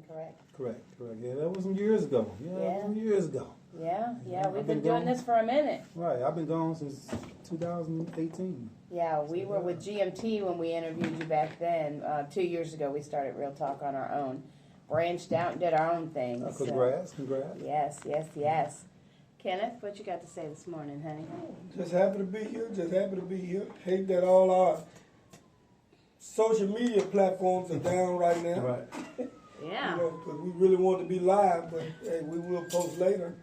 correct? Correct. Yeah, that was some years ago. Yeah, we've been doing this for a minute. Right, I've been gone since 2018. Yeah, we were with GMT when we interviewed you back then. 2 years ago, we started Real Talk on our own. Branched out and did our own thing. Congrats. Yes. Kenneth, what you got to say this morning, honey? Just happy to be here. Hate that all our social media platforms are down right now. Right. Yeah. Because we really want to be live, but hey, we will post later.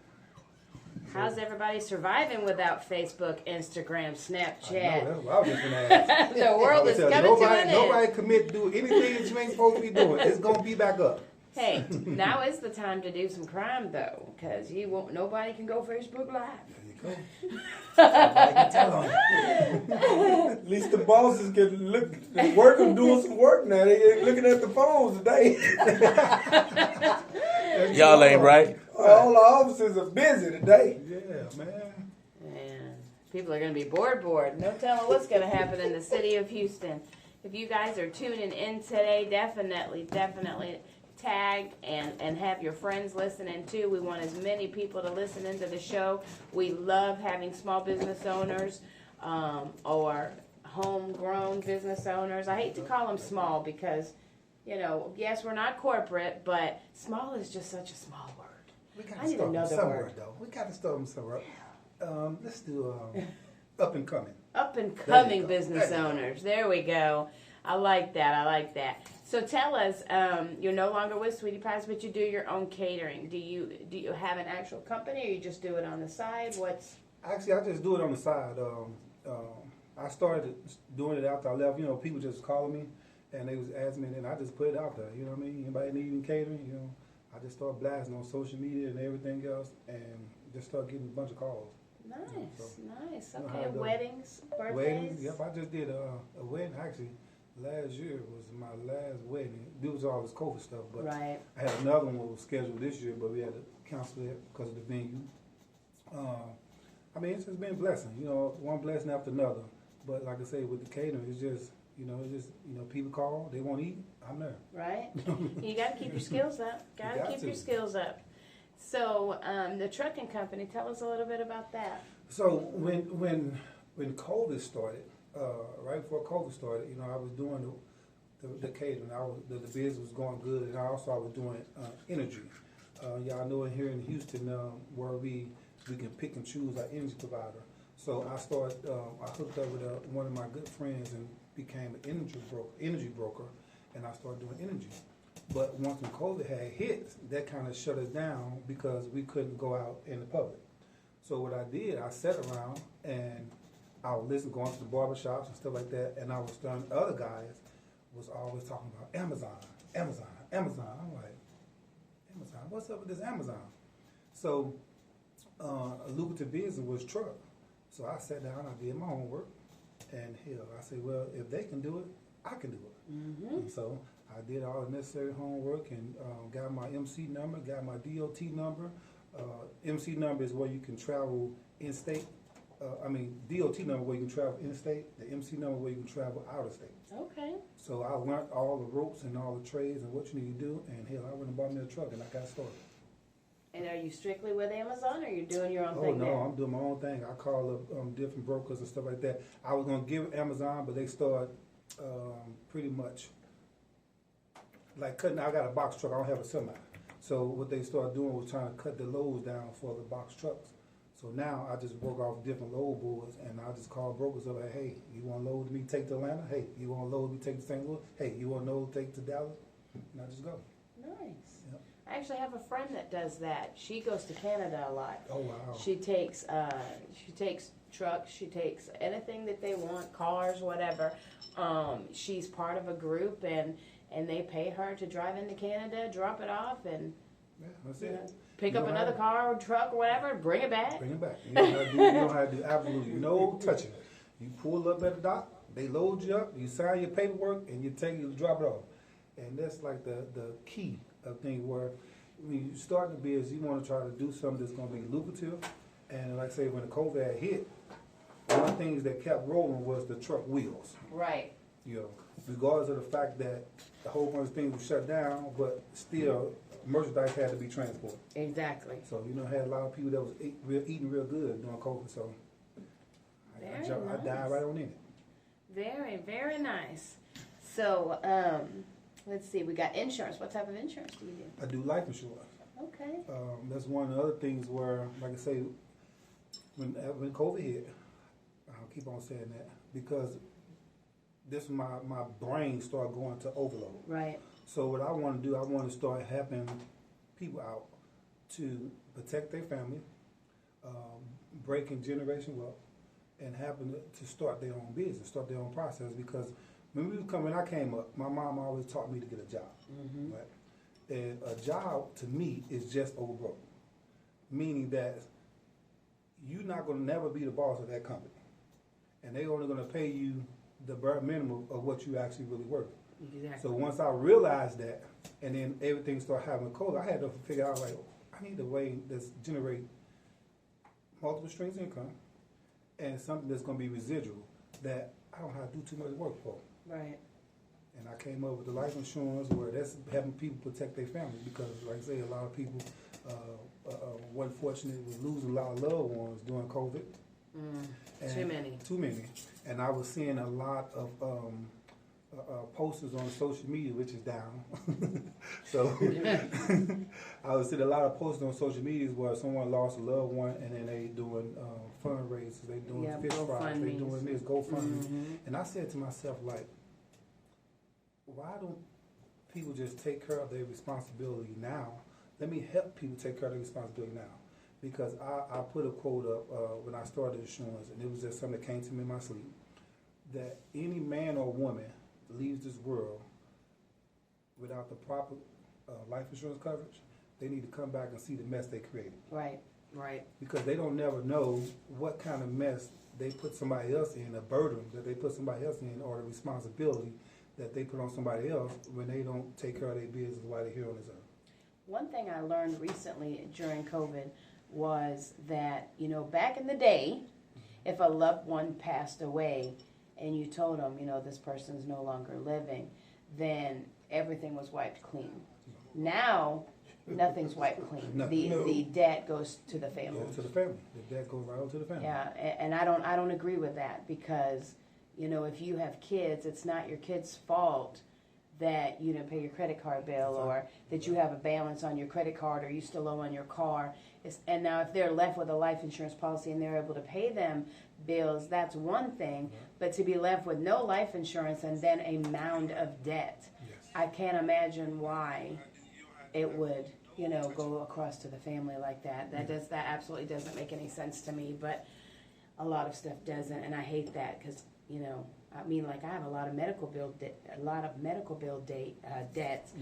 How's everybody surviving without Facebook, Instagram, Snapchat? I know, that's what I was just going to ask. The world is coming to an end. Nobody commit to do anything that you ain't supposed to be doing. It's going to be back up. Hey, now is the time to do some crime, though, because nobody can go Facebook Live. There you go. Nobody can tell on you. At least the bosses can look. The workers doing some work now. They ain't looking at the phones today. Y'all ain't right. All the offices are busy today. Yeah, man. Man, people are going to be bored. No telling what's going to happen in the city of Houston. If you guys are tuning in today, definitely tag and have your friends listening too. We want as many people to listen into the show. We love having small business owners or homegrown business owners. I hate to call them small because, yes, we're not corporate, but small is just such a small word. I need another word. Though. We got to start them somewhere. Let's do up and coming. Up and coming business owners. There we go. I like that. So tell us, you're no longer with Sweetie Pies, but you do your own catering. Do you have an actual company, or you just do it on the side? Actually, I just do it on the side. I started doing it after I left. People just calling me, and they was asking me, and I just put it out there. You know what I mean? Anybody needing catering? I just start blasting on social media and everything else, and just start getting a bunch of calls. Nice. Okay, weddings, birthdays? Weddings, yep. I just did a wedding, actually. Last year was my last wedding. It was all this COVID stuff, but right. I had another one that was scheduled this year, but we had to cancel it because of the venue. It's just been a blessing, one blessing after another. But like I say, with the catering, it's just, people call, they want to eat, I'm there. Right. You got to keep your skills up. Got to keep your skills up. So the trucking company, tell us a little bit about that. So when COVID started, right before COVID started, I was doing the catering. The business was going good, and I was doing energy. Y'all know here in Houston where we can pick and choose our energy provider. So I hooked up with one of my good friends and became an energy broker, and I started doing energy. But once when COVID had hit, that kind of shut us down because we couldn't go out in the public. So what I did, I sat around and I would listen, going to the barbershops and stuff like that, and I was starting, other guys was always talking about Amazon. I'm like, Amazon, what's up with this Amazon? So a lucrative business was truck. So I sat down, I did my homework, and I said, well, if they can do it, I can do it. Mm-hmm. And so I did all the necessary homework and got my MC number, got my DOT number. MC number is where you can travel in-state. DOT number where you can travel in-state. The MC number where you can travel out-of-state. Okay. So I learned all the ropes and all the trades and what you need to do, and I went and bought me a truck and I got started. And are you strictly with Amazon, or you're doing your own thing? Oh, no, I'm doing my own thing. I call up different brokers and stuff like that. I was going to give Amazon, but they started pretty much like cutting. I got a box truck. I don't have a semi. So what they started doing was trying to cut the loads down for the box trucks. So now I just work off different load boards, and I just call brokers up, like, hey, you want to load me, take to Atlanta? Hey, you want to load me, take to St. Louis? Hey, you want to load, take to Dallas? And I just go. Nice. Yep. I actually have a friend that does that. She goes to Canada a lot. Oh, wow. She takes trucks. She takes anything that they want, cars, whatever. She's part of a group, and they pay her to drive into Canada, drop it off, and that's it. Pick up another car or truck or whatever, bring it back. Bring it back. You don't have to do absolutely no touching. You pull up at the dock, they load you up, you sign your paperwork, and you drop it off. And that's like the key of things where when you start the business, you want to try to do something that's going to be lucrative. And like I say, when the COVID hit, one of the things that kept rolling was the truck wheels. Right. Regardless of the fact that a whole bunch of things were shut down, but still merchandise had to be transported. Exactly. So had a lot of people that was eating real good during COVID. So I died right on in it. Very, very nice. So, let's see, we got insurance. What type of insurance do you do? I do life insurance. Okay. That's one of the other things where, like I say, when COVID hit, I'll keep on saying that because my brain started going to overload. Right. So what I want to do, I want to start helping people out to protect their family, breaking generation wealth, and happen to start their own business, start their own process. Because when I came up, my mom always taught me to get a job. Mm-hmm. Right? And a job to me is just overbroke, meaning that you're not going to never be the boss of that company, and they're only going to pay you the bare minimum of what you actually really worth. Exactly. So once I realized that, and then everything started having COVID, I had to figure out like I need a way that's generate multiple streams of income and something that's going to be residual that I don't have to do too much work for. Right. And I came up with the life insurance where that's having people protect their family because, like I say, a lot of people wasn't fortunate with losing a lot of loved ones during COVID. Too many. Too many. And I was seeing a lot of posters on social media, which is down. So I was seeing a lot of posters on social media where someone lost a loved one and then they doing fundraisers, they doing fish fries, they doing this, GoFundMe. And I said to myself, like, why don't people just take care of their responsibility now? Let me help people take care of their responsibility now. Because I put a quote up when I started insurance, and it was just something that came to me in my sleep, that any man or woman leaves this world without the proper life insurance coverage, they need to come back and see the mess they created. Right, right. Because they don't never know what kind of mess they put somebody else in, a burden that they put somebody else in, or the responsibility that they put on somebody else when they don't take care of their business while they're here on this earth. One thing I learned recently during COVID was that, back in the day, if a loved one passed away and you told them, this person's no longer living, then everything was wiped clean. Now, nothing's wiped clean. The debt goes to the family. Goes to the family. The debt goes right on to the family. Yeah, and I don't agree with that because, if you have kids, it's not your kid's fault that you didn't pay your credit card bill or that you have a balance on your credit card or you still owe on your car. And now if they're left with a life insurance policy and they're able to pay them bills, that's one thing. But to be left with no life insurance and then a mound of debt, I can't imagine why it would, go across to the family like that. That absolutely doesn't make any sense to me. But a lot of stuff doesn't, and I hate that because, I have a lot of medical bill debts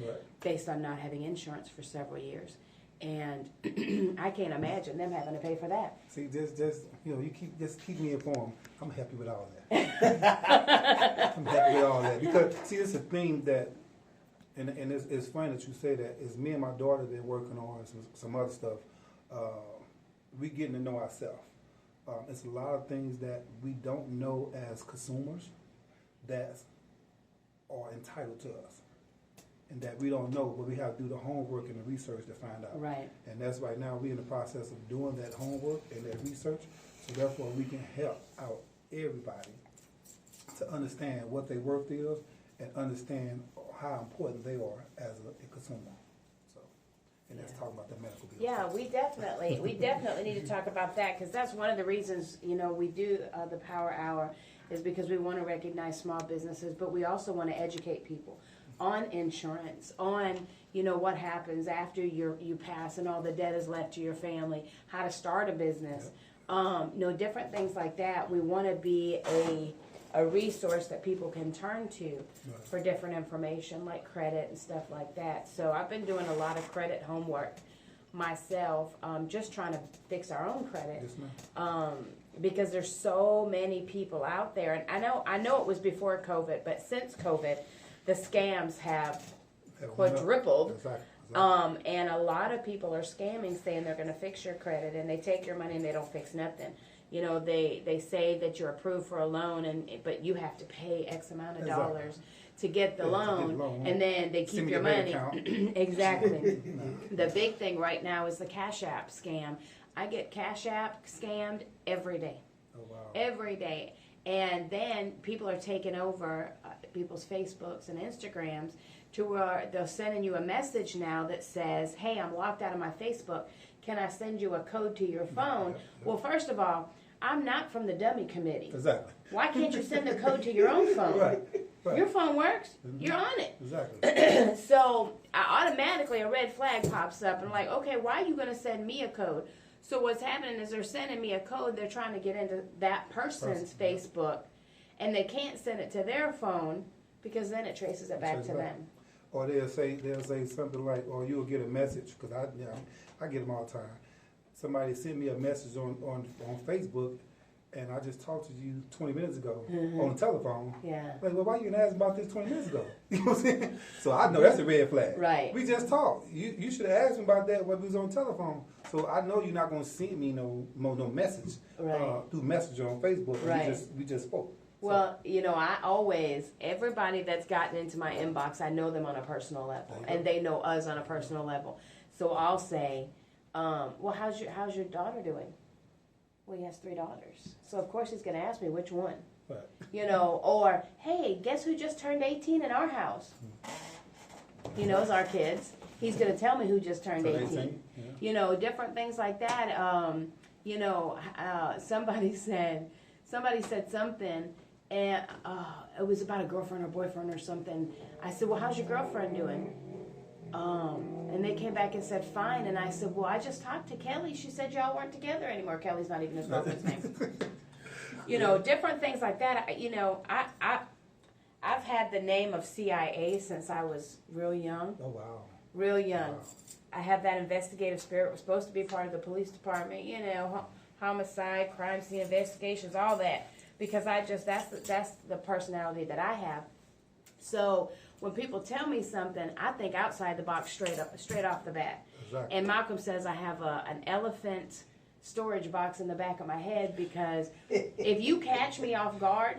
based on not having insurance for several years, and I can't imagine them having to pay for that. See, you keep me informed. I'm happy with all that. I'm happy with all that because see, it's a thing that, and it's funny that you say that. Is me and my daughter been working on some other stuff. We getting to know ourselves. It's a lot of things that we don't know as consumers that are entitled to us and that we don't know, but we have to do the homework and the research to find out. Right. And that's right now we're in the process of doing that homework and that research, so therefore we can help out everybody to understand what their worth is and understand how important they are as a consumer. And let's talk about the medical bills. Yeah, we definitely need to talk about that because that's one of the reasons, we do the Power Hour is because we want to recognize small businesses, but we also want to educate people on insurance, on, what happens after you pass and all the debt is left to your family, how to start a business, different things like that. We want to be a resource that people can turn to for different information like credit and stuff like that. So I've been doing a lot of credit homework myself, just trying to fix our own credit. Yes, ma'am. Because there's so many people out there, and I know it was before COVID, but since COVID, the scams have quadrupled. Exactly. And a lot of people are scamming, saying they're going to fix your credit, and they take your money and they don't fix nothing. They say that you're approved for a loan, but you have to pay X amount of dollars to get the loan, and then they keep your money. Exactly. The big thing right now is the Cash App scam. I get Cash App scammed every day. Oh, wow. Every day. And then people are taking over people's Facebooks and Instagrams to where they're sending you a message now that says, hey, I'm locked out of my Facebook. Can I send you a code to your phone? Well, first of all, I'm not from the dummy committee. Exactly. Why can't you send the code to your own phone? Right. Your phone works. You're on it. Exactly. So automatically a red flag pops up. And I'm like, okay, why are you going to send me a code? So what's happening is they're sending me a code. They're trying to get into that person's Facebook, and they can't send it to their phone because then it traces it back to them. Or they'll say something like, or you'll get a message, because I get them all the time. Somebody sent me a message on Facebook, and I just talked to you 20 minutes ago on the telephone. Yeah. Like, well, why you didn't ask about this 20 minutes ago? You know what I'm saying? So I know that's a red flag. Right. We just talked. You should have asked me about that when we was on the telephone. So I know you're not going to send me no message through message on Facebook. Right. We just spoke. Well, everybody that's gotten into my inbox, I know them on a personal level, and they know us on a personal level. So I'll say, well, how's your daughter doing? Well, he has 3 daughters. So, of course, he's going to ask me which one. Right. Or, hey, guess who just turned 18 in our house? He knows our kids. He's going to tell me who just turned 18. Yeah. Different things like that. Somebody said something, and it was about a girlfriend or boyfriend or something. I said, well, how's your girlfriend doing? And they came back and said, fine. And I said, well, I just talked to Kelly. She said y'all weren't together anymore. Kelly's not even his girlfriend's name. Different things like that. I've had the name of CIA since I was real young. Oh, wow. Real young. Wow. I have that investigative spirit. We're supposed to be part of the police department, homicide, crime scene investigations, all that. Because that's the personality that I have. So when people tell me something, I think outside the box straight off the bat. Exactly. And Malcolm says I have an elephant storage box in the back of my head, because if you catch me off guard,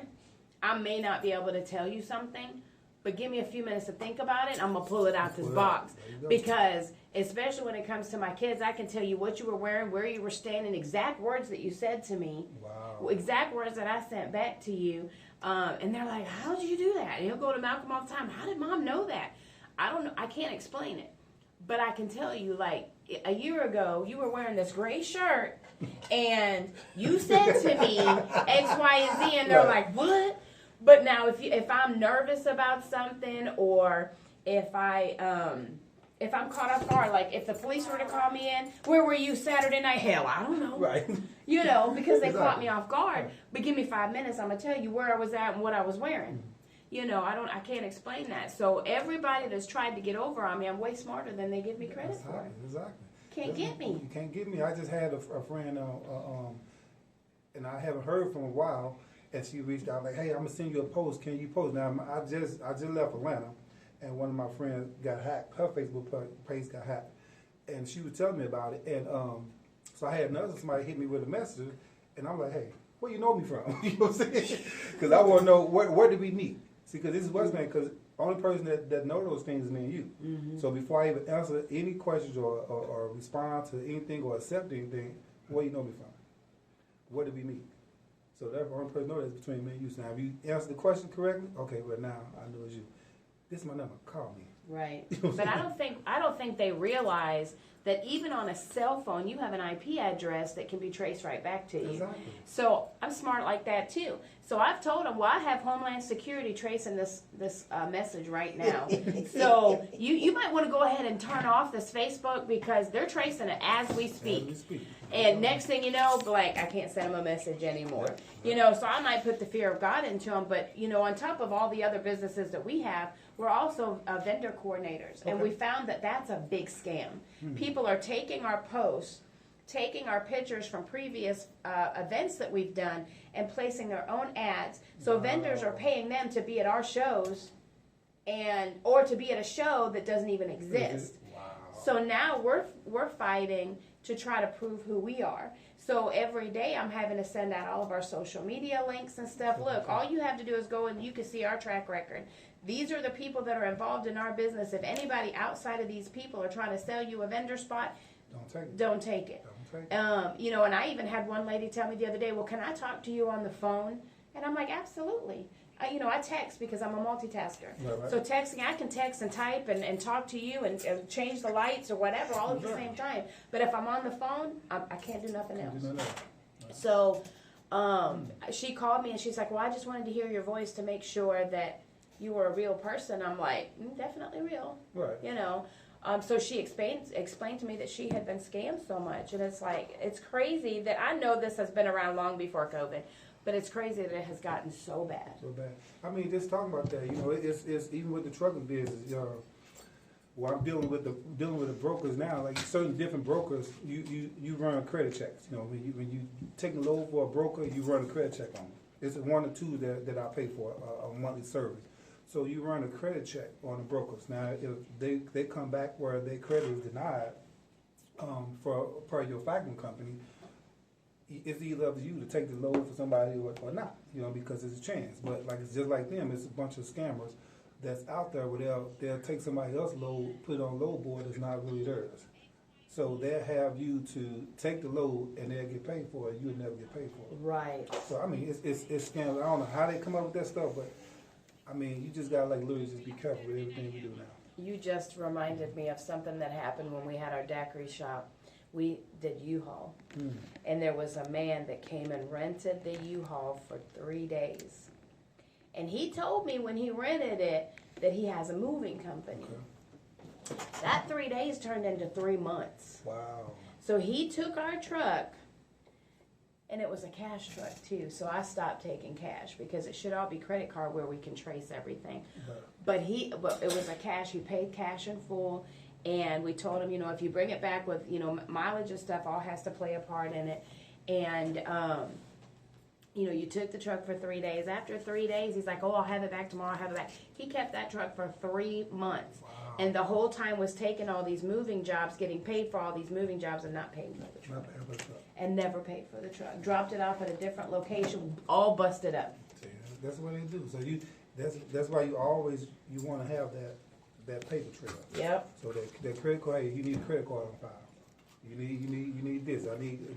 I may not be able to tell you something, but give me a few minutes to think about it, and I'm going to pull it out this box. Because especially when it comes to my kids, I can tell you what you were wearing, where you were standing, exact words that you said to me, exact words that I sent back to you. And they're like, how did you do that? And he'll go to Malcolm all the time. How did Mom know that? I don't know. I can't explain it. But I can tell you, like, a year ago, you were wearing this gray shirt, and you said to me X, Y, and Z, and they're like, what? But now if I'm nervous about something, or if I'm caught off guard, like if the police were to call me in, where were you Saturday night? Hell, I don't know. Right. Because they caught me off guard. But give me 5 minutes, I'm gonna tell you where I was at and what I was wearing. I can't explain that. So everybody that's tried to get over on me, I'm way smarter than they give me credit for. Exactly. Can't get me. You can't get me. I just had a friend, and I haven't heard from a while, and she reached out like, hey, I'm gonna send you a post. Can you post? Now I just left Atlanta, and one of my friends got hacked. Her Facebook page got hacked, and she was telling me about it. And so I had somebody hit me with a message, and I'm like, hey, where you know me from? You know what I'm saying? Because I want to know where did we meet? See, because this is what's name. Because only person that know those things is me and you. Mm-hmm. So before I even answer any questions or respond to anything or accept anything, where you know me from? Where did we meet? So that's the only person know that's between me and you. So now, if you answer the question correctly, okay, well now I know it's you. This is my number. Call me. Right. But I don't think they realize that even on a cell phone, you have an IP address that can be traced right back to you. Exactly. So I'm smart like that too. So I've told them, well, I have Homeland Security tracing this message right now. So you might want to go ahead and turn off this Facebook, because they're tracing it as we speak. And next thing you know, like, I can't send them a message anymore. So I might put the fear of God into them. But, on top of all the other businesses that we have, we're also vendor coordinators. Okay. And we found that that's a big scam. Mm-hmm. People are taking our posts, taking our pictures from previous events that we've done, and placing their own ads. So vendors are paying them to be at our shows, or to be at a show that doesn't even exist. Wow. So now we're fighting to try to prove who we are. So every day I'm having to send out all of our social media links and stuff. Look, all you have to do is go and you can see our track record. these are the people that are involved in our business. If anybody outside of these people are trying to sell you a vendor spot, Don't take it. don't take it. Don't take it. You know, and I even had one lady tell me the other day, well, can I talk to you on the phone? And I'm like, absolutely. You know, I text because I'm a multitasker. Right. So texting, I can text and type and talk to you and change the lights or whatever all at the same time. But if I'm on the phone, I can't do nothing else. Do nothing else. So she called me and she's like, well, I just wanted to hear your voice to make sure that you were a real person. I'm like, definitely real. Right. You know. So she explained to me that she had been scammed so much. And it's like, it's crazy that I know this has been around long before COVID. But it's crazy that it has gotten so bad. So bad. I mean, just talking about that, you know, it's even with the trucking business. Well, I'm dealing with the brokers now. Like certain different brokers, you run credit checks. You know, when you take a load for a broker, you run a credit check on them. It's one or two that I pay for a monthly service. So you run a credit check on the brokers. Now, if they come back where their credit is denied per your factoring company, it's either up to you to take the load for somebody or not, you know, because it's a chance. But like it's just like them, it's a bunch of scammers that's out there where they'll take somebody else's load, put it on load board that's not really theirs. So they'll have you to take the load and they'll get paid for it. You'll never get paid for it. Right. So I mean, it's scams. I don't know how they come up with that stuff, but I mean, you just gotta like literally just be careful with everything we do now. You just reminded me of something that happened when we had our daiquiri shop. We did U-Haul, and there was a man that came and rented the U-Haul for 3 days. And he told me when he rented it that he has a moving company. Okay. That 3 days turned into 3 months. Wow. So he took our truck, and it was a cash truck too. So I stopped taking cash because it should all be credit card where we can trace everything. But it was a cash. He paid cash in full. And we told him, you know, if you bring it back with, you know, mileage and stuff, all has to play a part in it. And, you know, you took the truck for 3 days. After 3 days, he's like, oh, I'll have it back tomorrow, I'll have it back. He kept that truck for 3 months. Wow. And the whole time was taking all these moving jobs, getting paid for all these moving jobs and not paying for the truck. And never paid for the truck. Dropped it off at a different location, all busted up. See, that's what they do. So that's why you want to have that paper trail. Yep. So that credit card, you need a credit card on file. You need this.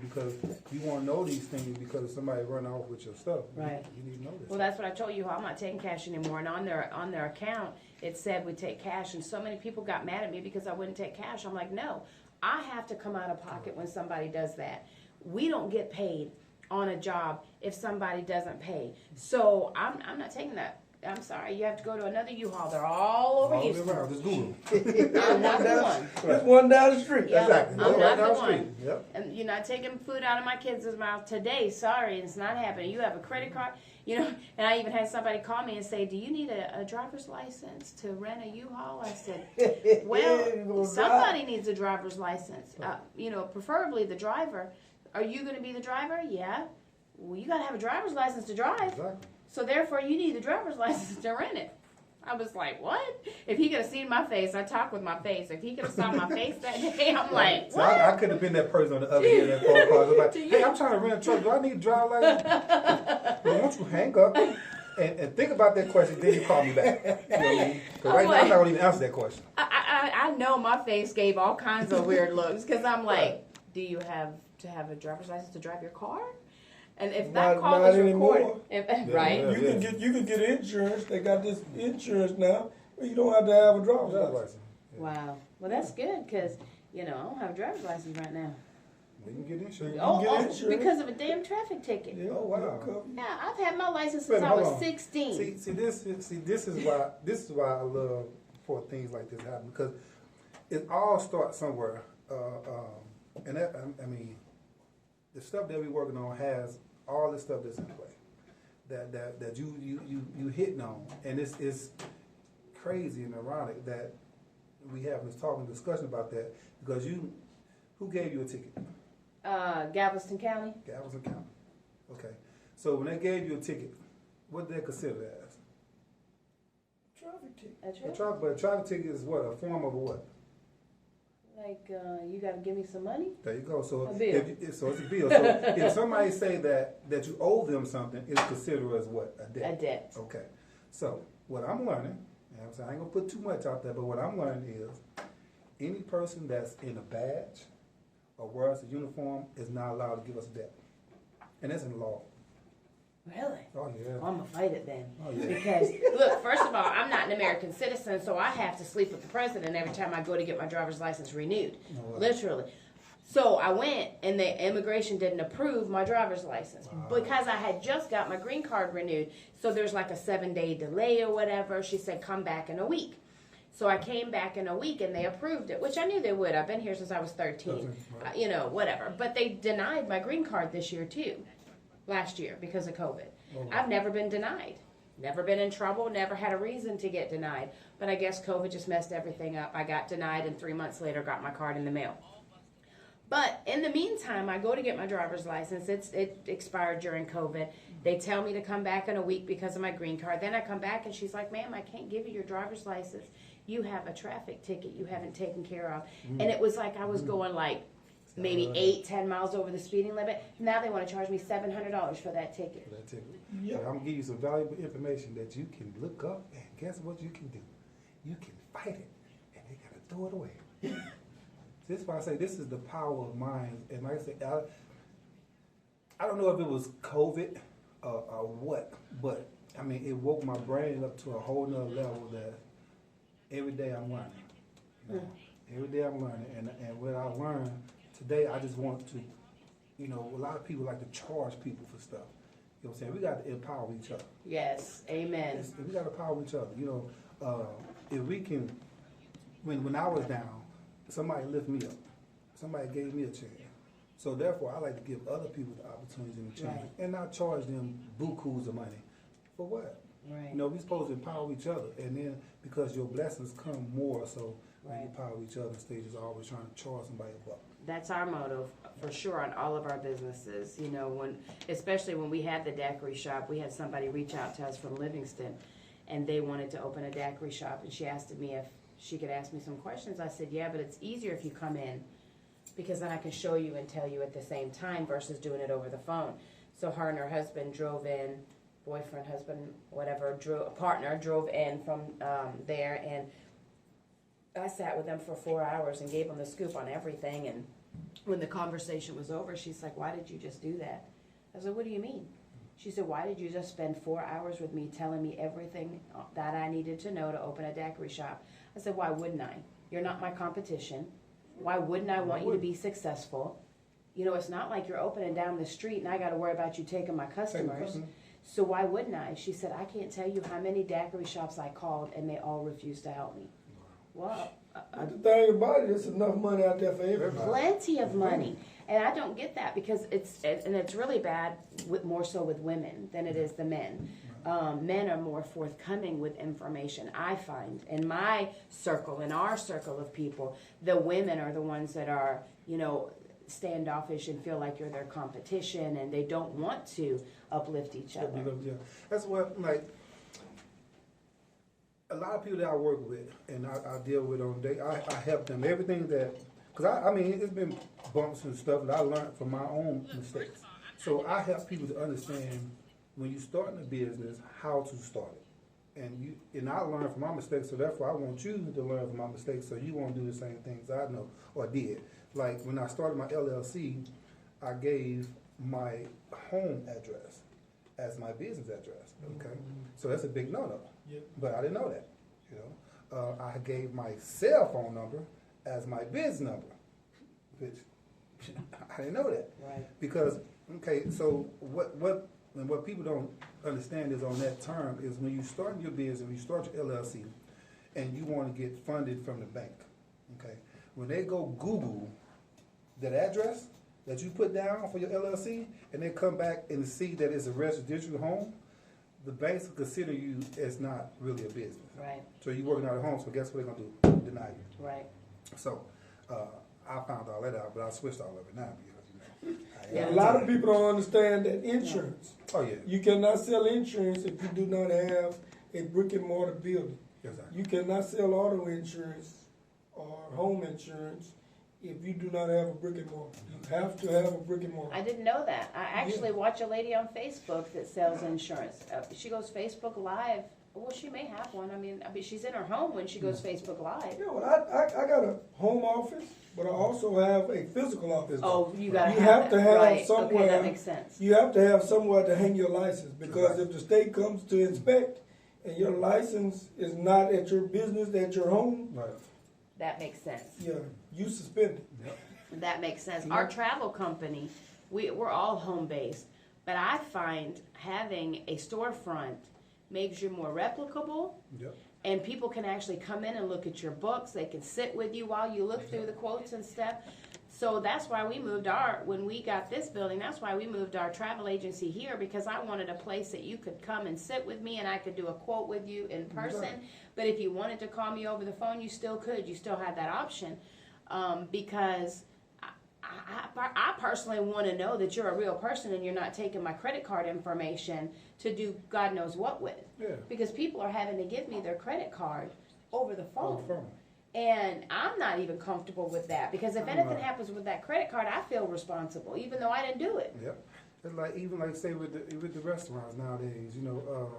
Because you want to know these things because if somebody run off with your stuff. Right. You need to know this. Well, that's what I told you. I'm not taking cash anymore. And on their account, it said we take cash. And so many people got mad at me because I wouldn't take cash. I'm like, no, I have to come out of pocket when somebody does that. We don't get paid on a job if somebody doesn't pay. So I'm not taking that. I'm sorry, you have to go to another U-Haul. They're all over Houston. Just Google. I'm not the one. There's one down the street. Yep, Exactly. I'm not Right the down the one. street. Yep. And you're not taking food out of my kids' mouth today. Sorry, it's not happening. You have a credit card, you know. And I even had somebody call me and say, "Do you need a driver's license to rent a U-Haul?" I said, "Well, somebody needs a driver's license. You know, preferably the driver. Are you going to be the driver? Yeah. Well, you got to have a driver's license to drive. Exactly. So therefore, you need the driver's license to rent it." I was like, what? If he could have seen my face, I talk with my face. If he could have saw my face that day, I'm like, what? So I could have been that person on the other end of that phone call. I was like, hey, I'm trying to rent a truck. Do I need to drive license? Well, won't you hang up and think about that question, then you call me back. You know what I mean? Because right now, I'm not going to even answer that question. I know my face gave all kinds of weird looks because I'm like, do you have to have a driver's license to drive your car? And if that call was recorded, right? You can get insurance. They got this insurance now, where you don't have to have a driver's license. Yeah. Wow. Well, that's good because you know I don't have a driver's license right now. Well, you can get insurance. Because of a damn traffic ticket. Yeah, Oh, wow. Yeah, I've had my license since I was 16. See, this is why I love for things like this happen because it all starts somewhere, and that I mean, the stuff that we're working on has all the stuff that's in play that you hitting on, and it's crazy and ironic that we have this discussion about that because who gave you a ticket? Galveston County. Galveston County. Okay, so when they gave you a ticket, what did they consider that as? Traffic ticket. That's right. But a traffic ticket is what, a form of a what? Like you got to give me some money. There you go. So a bill. So it's a bill. So if somebody say that you owe them something, it's considered as what? A debt. A debt. Okay. So what I'm learning You know what I'm saying? I ain't gonna put too much out there, but what I'm learning is any person that's in a badge or wears a uniform is not allowed to give us debt. And that's in the law. Really? Oh, yeah. Well, I'm gonna fight it then. Oh, yeah. Because look, first of all, I'm not an American citizen, so I have to sleep with the president every time I go to get my driver's license renewed. No way. Literally. So I went, and the immigration didn't approve my driver's license because I had just got my green card renewed. So there's like a 7-day delay or whatever. She said, come back in a week. So I came back in a week, and they approved it, which I knew they would. I've been here since I was 13, Right. you know, whatever. But they denied my green card this year, too, last year, because of COVID. Oh, wow. I've never been denied. Never been in trouble, never had a reason to get denied. But I guess COVID just messed everything up. I got denied, and 3 months later got my card in the mail. But in the meantime, I go to get my driver's license. It expired during COVID. They tell me to come back in a week because of my green card. Then I come back, and she's like, ma'am, I can't give you your driver's license. You have a traffic ticket you haven't taken care of. And it was like I was going like maybe 8-10 miles over the speeding limit. Now they want to charge me $700 for that ticket. Yeah. I'm going to give you some valuable information that you can look up, and guess what you can do? You can fight it, and they got to throw it away. This is why I say this is the power of mind. And like I said, I don't know if it was COVID or what, but I mean, it woke my brain up to a whole nother level that every day I'm learning. You know? Every day I'm learning. And what I learned today, I just want to, you know, a lot of people like to charge people for stuff. You know what I'm saying? We got to empower each other. Yes, amen. We got to empower each other. You know, if we can, when I was down, somebody lifted me up. Somebody gave me a chance. So therefore, I like to give other people the opportunity and a chance, Right. and not charge them bukus of money. For what? Right. You know, we're supposed to empower each other, and then because your blessings come more, so we Right. empower each other instead of just always trying to charge somebody a buck. That's our motto for sure on all of our businesses. You know, especially when we had the daiquiri shop, we had somebody reach out to us from Livingston, and they wanted to open a daiquiri shop, and she asked me if she could ask me some questions. I said, yeah, but it's easier if you come in, because then I can show you and tell you at the same time versus doing it over the phone. So her and her husband drove in, boyfriend, husband, whatever, partner drove in from there, and I sat with them for 4 hours and gave them the scoop on everything. And when the conversation was over, she's like, why did you just do that? I said, what do you mean? She said, why did you just spend 4 hours with me telling me everything that I needed to know to open a daiquiri shop? I said, why wouldn't I? You're not my competition. Why wouldn't I want you to be successful? You know, it's not like you're opening down the street and I got to worry about you taking my customers. So why wouldn't I? She said, I can't tell you how many daiquiri shops I called and they all refused to help me. Well, But the thing about it, there's enough money out there for everybody. plenty of money. And I don't get that because it's really bad more so with women than it is the men. Men are more forthcoming with information, I find. In my circle, in our circle of people, the women are the ones that are, you know, standoffish and feel like you're their competition and they don't want to uplift each other. Yeah. That's what, like, a lot of people that I work with and I deal with on day, I help them. Everything that, because I mean, it's been bumps and stuff that I learned from my own mistakes. So I help people to understand when you start in a business, how to start it. And I learned from my mistakes, so therefore I want you to learn from my mistakes so you won't do the same things I know or did. Like when I started my LLC, I gave my home address as my business address, okay? So that's a big no-no, but I didn't know that, you know? I gave my cell phone number as my business number, which I didn't know that. Right. Because, okay, so what people don't understand is on that term is when you start your business, when you start your LLC, and you want to get funded from the bank, okay? When they go Google that address that you put down for your LLC, and they come back and see that it's a residential home, the banks will consider you as not really a business. Right. So you're working out of home, so guess what they're going to do? Deny you. Right. So I found all that out, but I switched all of it now because, you know. Yeah. A lot of people don't understand that insurance. Oh, yeah. You cannot sell insurance if you do not have a brick and mortar building. Exactly. You cannot sell auto insurance or home insurance if you do not have a brick and mortar. You have to have a brick and mortar. I didn't know that. I actually watch a lady on Facebook that sells insurance. She goes Facebook Live Well, she may have one. I mean, she's in her home when she goes Facebook Live. Yeah, well, I got a home office, but I also have a physical office. Oh, you gotta You have have it. to have right. somewhere. Okay, that makes sense. You have to have somewhere to hang your license, because if the state comes to inspect and your license is not at your business, at your home, Right. That makes sense. yeah, you suspended. Yep. That makes sense. Yeah. Our travel company, we're all home based, but I find having a storefront makes you more replicable. Yep. And people can actually come in and look at your books. They can sit with you while you look through the quotes and stuff. So that's why we moved when we got this building, that's why we moved our travel agency here, because I wanted a place that you could come and sit with me and I could do a quote with you in person. Right. But if you wanted to call me over the phone, you still could. You still had that option. Because I personally want to know that you're a real person and you're not taking my credit card information to do God knows what with. Yeah. Because people are having to give me their credit card over the phone. On the phone. And I'm not even comfortable with that, because if anything happens with that credit card, I feel responsible, even though I didn't do it. Yep. It's like, even like say with the restaurants nowadays, you know,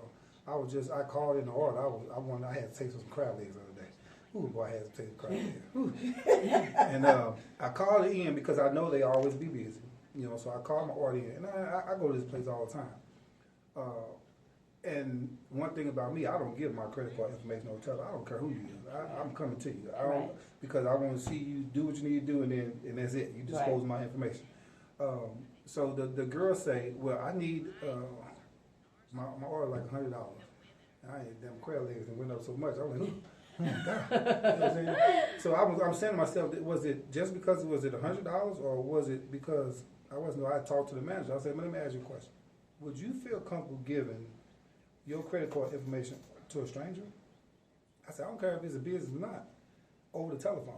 I called in the order. I had to take some crab legs the other day. Ooh, boy, I had to take crab legs. And I called it in because I know they always be busy. You know, so I called my order in, and I go to this place all the time. And one thing about me, I don't give my credit card information or tell. I don't care who you is. I'm coming to you. I don't, Right. because I want to see you do what you need to do, and that's it. You dispose of my information. So the girl say, well, I need my order like $100. I ain't them crab legs and went up so much. I was like, ooh, oh my God. You know what I'm saying? So I'm saying to myself, was it just because was it $100, or was it because I talked to the manager. I said, let me ask you a question. Would you feel comfortable giving your credit card information to a stranger? I said, I don't care if it's a business or not, over the telephone.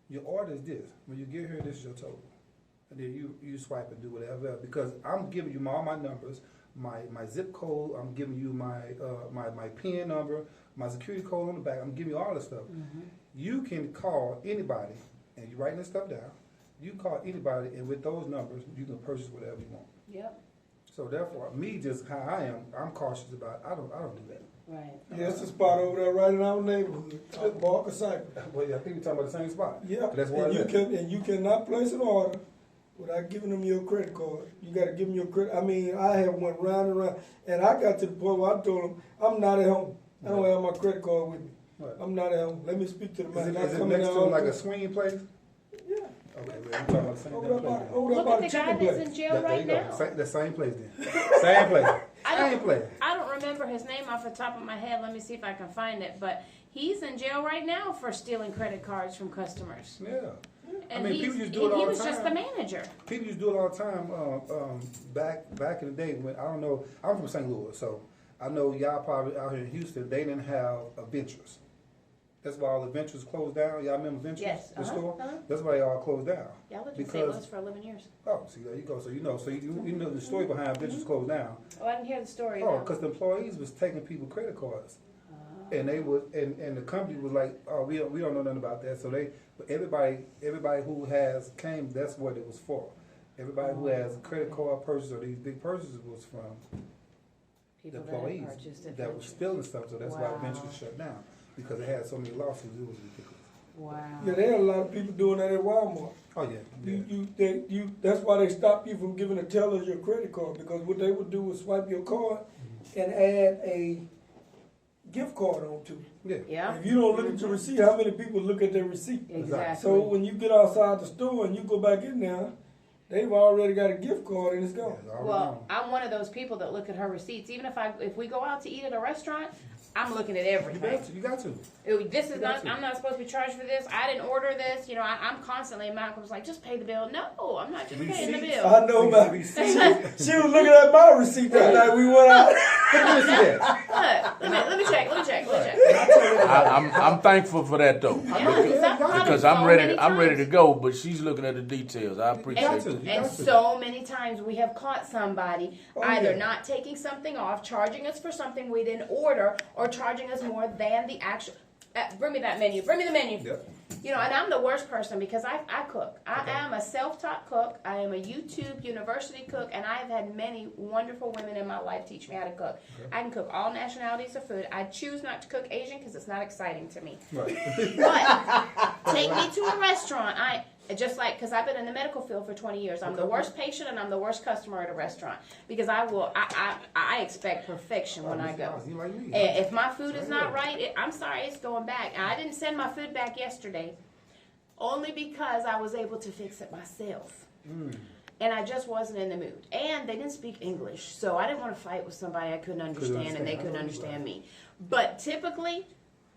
Your order is this. When you get here, this is your total. And then you swipe and do whatever, because I'm giving you all my numbers, my zip code, I'm giving you my PIN number, my security code on the back, I'm giving you all this stuff. Mm-hmm. You can call anybody, and you're writing this stuff down, you call anybody, and with those numbers, you can purchase whatever you want. Yep. So therefore, me just how I am, I'm cautious about. I don't do that. Right. Yeah, it's a spot over there right in our neighborhood, Barker Cypress. Well, yeah, I think we're talking about the same spot. Yeah, That's where and you cannot place an order without giving them your credit card. You got to give them your credit. I mean, I have went round and round, and I got to the point where I told them, I'm not at home. I don't have my credit card with me. Right. I'm not at home. Let me speak to the manager. Is it next to like a swinging place? Yeah. Okay, well, I'm talking about the same Over place. there by Look the at the guy chicken that's place. in jail right There you now. go. The same place then. Same place. Same place. I don't remember his name off the top of my head. Let me see if I can find it. But he's in jail right now for stealing credit cards from customers. Yeah. And I mean, people used to do it all he the was just the time. manager. People used to do it all the time. Back in the day when I don't know, I'm from St. Louis, so I know y'all probably out here in Houston. They didn't have Ventures. That's why all the Ventures closed down. Y'all remember Ventures? Yes. The store. That's why they all closed down. Y'all lived in St. Louis for 11 years. Oh, see, there you go. So you know the story behind Ventures closed down. Oh, I didn't hear the story. Oh, no. because the employees was taking people credit cards, and they would, and the company was like, oh, we don't know nothing about that. So everybody who has came, that's what it was for. Everybody who has a credit card purchase or these big purchases was from People the employees that purchased at that were Ventures. stealing stuff. So that's Wow. why Ventures shut down, because it had so many lawsuits. It was ridiculous. Wow. Yeah, there are a lot of people doing that at Walmart. Oh yeah. That's why they stop you from giving the tellers your credit card, because what they would do is swipe your card and add a gift card onto it. Yeah. Yeah. If you don't look at your receipt, how many people look at their receipt? Exactly. So when you get outside the store and you go back in there, they've already got a gift card and it's gone. It's all Well, wrong. I'm one of those people that look at her receipts. Even if we go out to eat at a restaurant, I'm looking at You everything. got to. You got to. This is not. Exactly. I'm not supposed to be charged for this. I didn't order this. You know, I'm constantly. Malcolm's like, just pay the bill. No, I'm not just paying the Receipts. bill. I know, man. Receipts. She was looking at my receipt that night we went out. Let me see that. Look, let me check. I'm thankful for that though, because I'm ready to go. But she's looking at the details. I appreciate got it. to. You And got to. so many times we have caught somebody either yeah. not taking something off, charging us for something we didn't order, or charging us more than the actual. Bring me that menu. Bring me the menu. Yep. You know, and I'm the worst person because I cook. I am a self-taught cook. I am a YouTube university cook, and I've had many wonderful women in my life teach me how to cook. Okay. I can cook all nationalities of food. I choose not to cook Asian because it's not exciting to me. Right. But take me to a restaurant. Because I've been in the medical field for 20 years. I'm the worst patient and I'm the worst customer at a restaurant because I expect perfection when I go. You like me. And if my food is not right, I'm sorry, it's going back. And I didn't send my food back yesterday only because I was able to fix it myself. And I just wasn't in the mood. And they didn't speak English, so I didn't want to fight with somebody I couldn't understand and they couldn't understand me. But typically,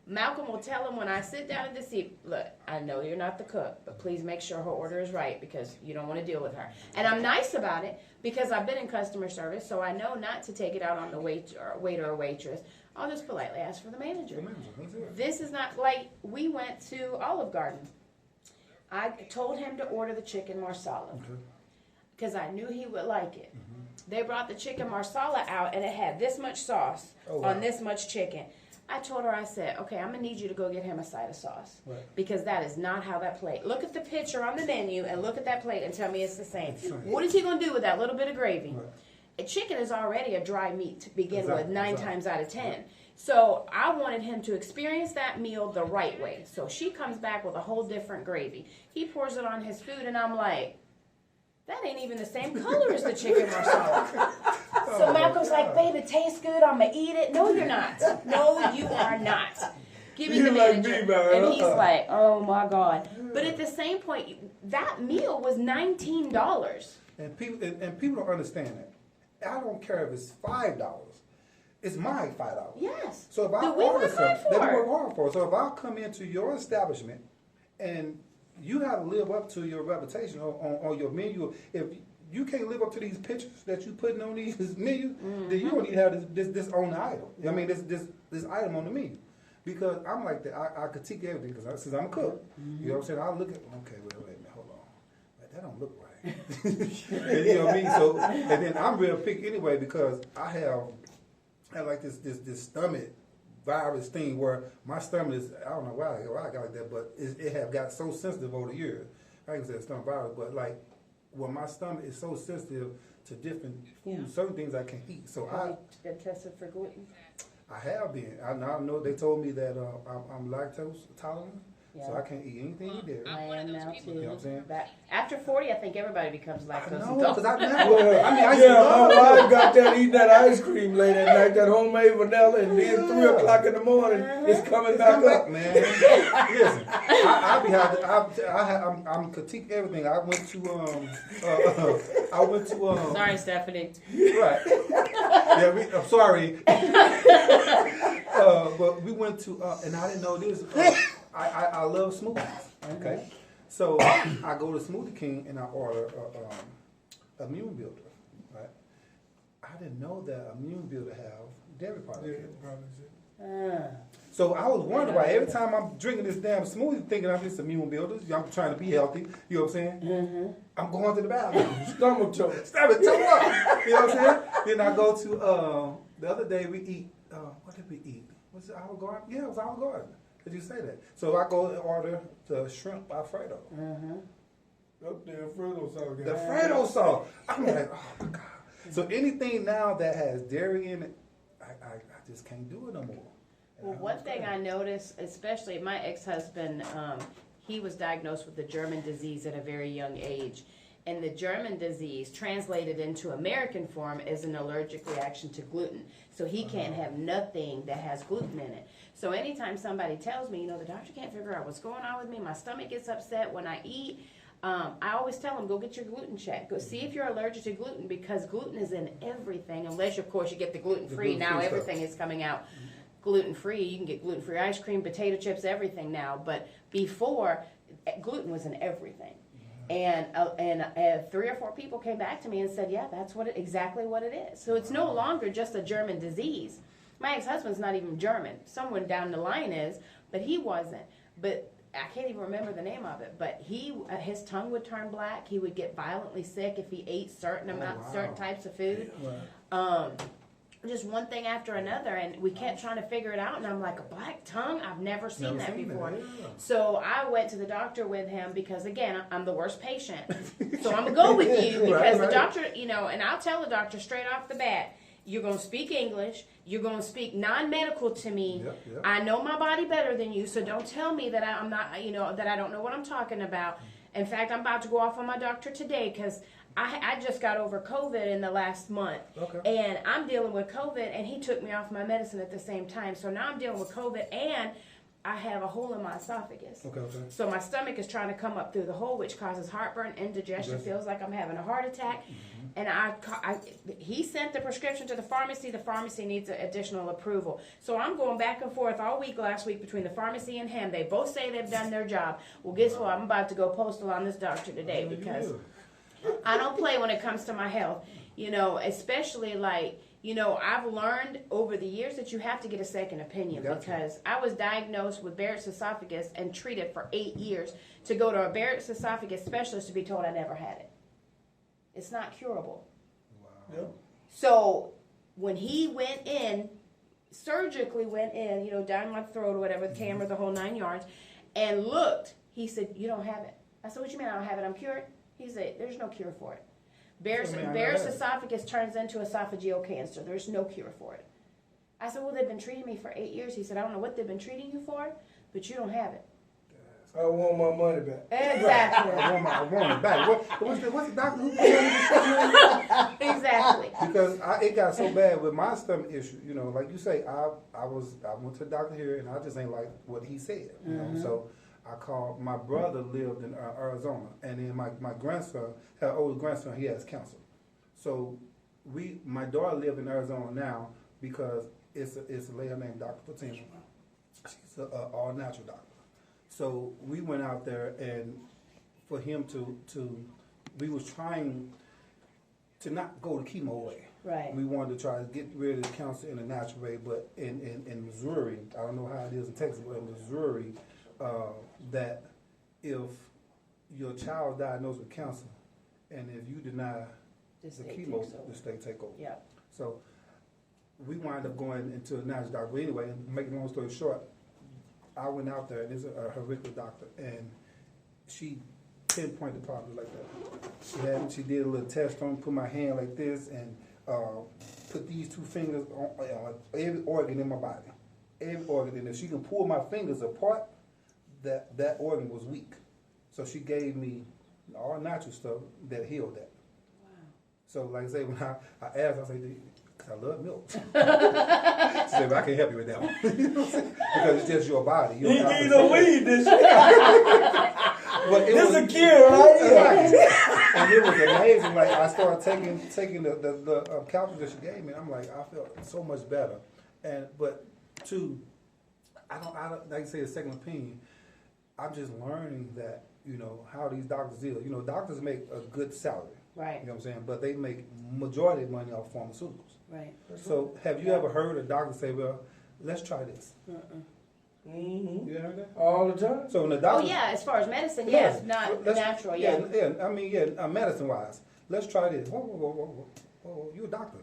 Malcolm will tell him when I sit down at the seat, look, I know you're not the cook, but please make sure her order is right because you don't want to deal with her. And I'm nice about it because I've been in customer service, so I know not to take it out on the waiter or waitress. I'll just politely ask for the manager. This is not like we went to Olive Garden. I told him to order the chicken marsala because I knew he would like it. They brought the chicken marsala out and it had this much sauce on this much chicken. I told her, I said, okay, I'm going to need you to go get him a side of sauce. Right. Because that is not how that plate. Look at the picture on the menu and look at that plate and tell me it's the same. What is he going to do with that little bit of gravy? Right. A chicken is already a dry meat to begin with, 9 times out of 10. So I wanted him to experience that meal the right way. So she comes back with a whole different gravy. He pours it on his food and I'm like, that ain't even the same color as the chicken marsala. So Malcolm's like, babe, it tastes good. I'm going to eat it. No, you're not. No, you are not. Give me the manager. And he's like, oh, my God. But at the same point, that meal was $19. And people don't understand that. I don't care if it's $5. It's my $5. Yes. So if I we order work hard something, they for. work hard for it. So if I come into your establishment and you have to live up to your reputation on your menu, if you can't live up to these pictures that you putting on these menus, then you don't need to have this on the item. I mean, this item on the menu. Because I'm like that. I critique everything because since I'm a cook, you know what I'm saying? I look at, okay, wait a minute, hold on. Like, that don't look right. And you know what I mean? So, and then I'm real picky anyway because I have like this stomach virus thing where my stomach is, I don't know why I got like that, but it have got so sensitive over the years. I can say stomach virus, but like when my stomach is so sensitive to different foods, certain things I can't eat. So Have you been tested for gluten? I have been. I now know they told me that I'm lactose tolerant, so Yeah. I can't eat anything with dairy. I am now too. You know what I'm saying? After 40, I think everybody becomes lactose No, intolerant. because I mean, I used to Yeah, love my wife got that eating that ice cream late at night, that homemade vanilla, and then 3 o'clock in the morning, it's coming back Come up. back, man. Listen, I'm critique everything. I went to Sorry, Stephanie. right. Yeah, I'm sorry. But we went to and I didn't know this. I love smoothies. Okay, so I go to Smoothie King and I order a immune builder. Right. I didn't know that immune builder have dairy products. in it. So I was wondering why every time I'm drinking this damn smoothie, thinking I'm just immune builders, I'm trying to be healthy. You know what I'm saying? I'm going to the bathroom. Stomach choke. Stomach choke up. You know what I'm saying? Then I go to the other day we eat. What did we eat? Was it Olive Garden? Yeah, it was Olive Garden. Did you say that? So I go and order the shrimp Alfredo. Up there, Fredo sauce. The Fredo sauce. I'm like, oh my God. So anything now that has dairy in it, I just can't do it no more. Well, one thing I noticed, especially my ex-husband, he was diagnosed with the German disease at a very young age. And the German disease, translated into American form, is an allergic reaction to gluten. So he can't have nothing that has gluten in it. So anytime somebody tells me, the doctor can't figure out what's going on with me, my stomach gets upset when I eat, I always tell them, go get your gluten check. Go see if you're allergic to gluten, because gluten is in everything, unless, of course, you get the gluten-free. Now everything is coming out gluten-free. You can get gluten-free ice cream, potato chips, everything now. But before, gluten was in everything. And 3 or 4 people came back to me and said, yeah, that's exactly what it is. So it's no longer just a German disease. My ex-husband's not even German. Someone down the line is, but he wasn't. But I can't even remember the name of it. But his tongue would turn black. He would get violently sick if he ate certain types of food. just one thing after another, and we kept trying to figure it out, and I'm like, a black tongue? I've never seen that before. Yeah. So I went to the doctor with him because, again, I'm the worst patient. So I'm going to go with you because the doctor, you know, and I'll tell the doctor straight off the bat, you're going to speak English, you're going to speak non-medical to me. Yep. I know my body better than you, so don't tell me that I'm not, you know, that I don't know what I'm talking about. In fact, I'm about to go off on my doctor today because I just got over COVID in the last month. Okay. And I'm dealing with COVID, and he took me off my medicine at the same time. So now I'm dealing with COVID, and I have a hole in my esophagus. Okay. So my stomach is trying to come up through the hole, which causes heartburn, indigestion, feels like I'm having a heart attack. And he sent the prescription to the pharmacy. The pharmacy needs additional approval. So I'm going back and forth all week last week between the pharmacy and him. They both say they've done their job. Well, guess what? I'm about to go postal on this doctor today because I don't play when it comes to my health. You know, especially like, you know, I've learned over the years that you have to get a second opinion because I was diagnosed with Barrett's esophagus and treated for 8 years to go to a Barrett's esophagus specialist to be told I never had it. It's not curable. Wow. Yep. So when he went in, surgically went in, you know, down my throat or whatever, the camera, the whole 9 yards, and looked, he said, you don't have it. I said, what you mean I don't have it? I'm cured? He said, there's no cure for it. Barrett's esophagus turns into esophageal cancer. There's no cure for it. I said, well, they've been treating me for 8 years. He said, I don't know what they've been treating you for, but you don't have it. I want my money back. Exactly. I want it back. What's the doctor who put Exactly. Because it got so bad with my stomach issue. You know, like you say, I went to the doctor here and I just ain't like what he said. You know, so I called. My brother lived in Arizona, and then my grandson, had an older grandson, he has cancer. So my daughter live in Arizona now because it's a lady named Dr. Fatima. She's an all natural doctor. So we went out there, and for him we was trying to not go the chemo way. Right. We wanted to try to get rid of the cancer in a natural way, but in Missouri, I don't know how it is in Texas, but in Missouri, that if your child diagnosed with cancer, and if you deny the chemo, the state take over. Yeah. So we wind up going into a natural doctor. But anyway, making a long story short, I went out there, and there's a horrific doctor, and she pinpointed the problem like that. She did a little test on, put my hand like this, and put these two fingers on every organ in my body. Every organ, and if she can pull my fingers apart, that organ was weak. So she gave me all natural stuff that healed that. Wow. So like I say, when I asked, I said, because I love milk. She said, but I can't help you with that one. Because it's just your body. You He don't gave no weed this shit. This is a cure, right? And it was amazing. Like I started taking the calcium that she gave me, and I'm like, I felt so much better. But I don't like I say a second opinion. I'm just learning that, you know, how these doctors deal. You know, doctors make a good salary. Right. You know what I'm saying? But they make majority of money off pharmaceuticals. Right. So have you ever heard a doctor say, well, let's try this? Mm-hmm. You heard that? All the time. So when the Oh doctor, yeah, as far as medicine, yes, not natural. Yeah. I mean, medicine wise, let's try this. Whoa, you a doctor?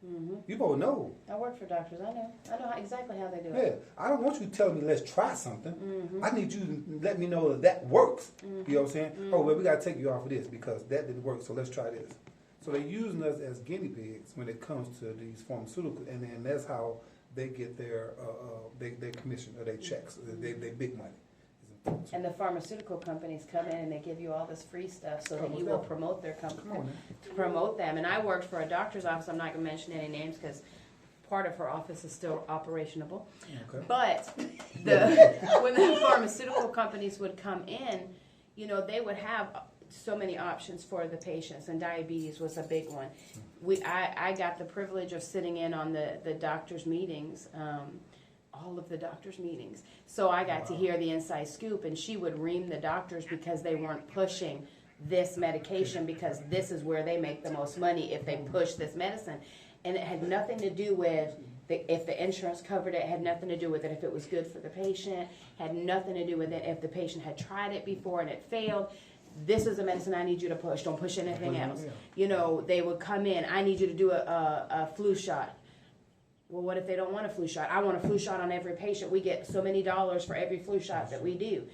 Mm-hmm. You both know. I work for doctors. I know exactly how they do Yeah, it. I don't want you telling me let's try something. Mm-hmm. I need you to let me know that works. Mm-hmm. You know what I'm saying? Oh, well, we got to take you off of this because that didn't work, so let's try this. So they're using us as guinea pigs when it comes to these pharmaceuticals, and then that's how they get their commission or their checks, their big money. And the pharmaceutical companies come in and they give you all this free stuff so that Oh, you will promote their company, promote them. And I worked for a doctor's office. I'm not going to mention any names because part of her office is still operationable. Okay. But when the pharmaceutical companies would come in, you know, they would have so many options for the patients, and diabetes was a big one. I got the privilege of sitting in on the doctors' meetings, all of the doctors' meetings. So I got to hear the inside scoop, and she would ream the doctors because they weren't pushing this medication because this is where they make the most money if they push this medicine. And it had nothing to do with if the insurance covered it, had nothing to do with it if it was good for the patient, had nothing to do with it if the patient had tried it before and it failed. This is a medicine I need you to push. Don't push anything else. You know, they would come in. I need you to do a flu shot. Well, what if they don't want a flu shot? I want a flu shot on every patient. We get so many dollars for every flu shot that we do.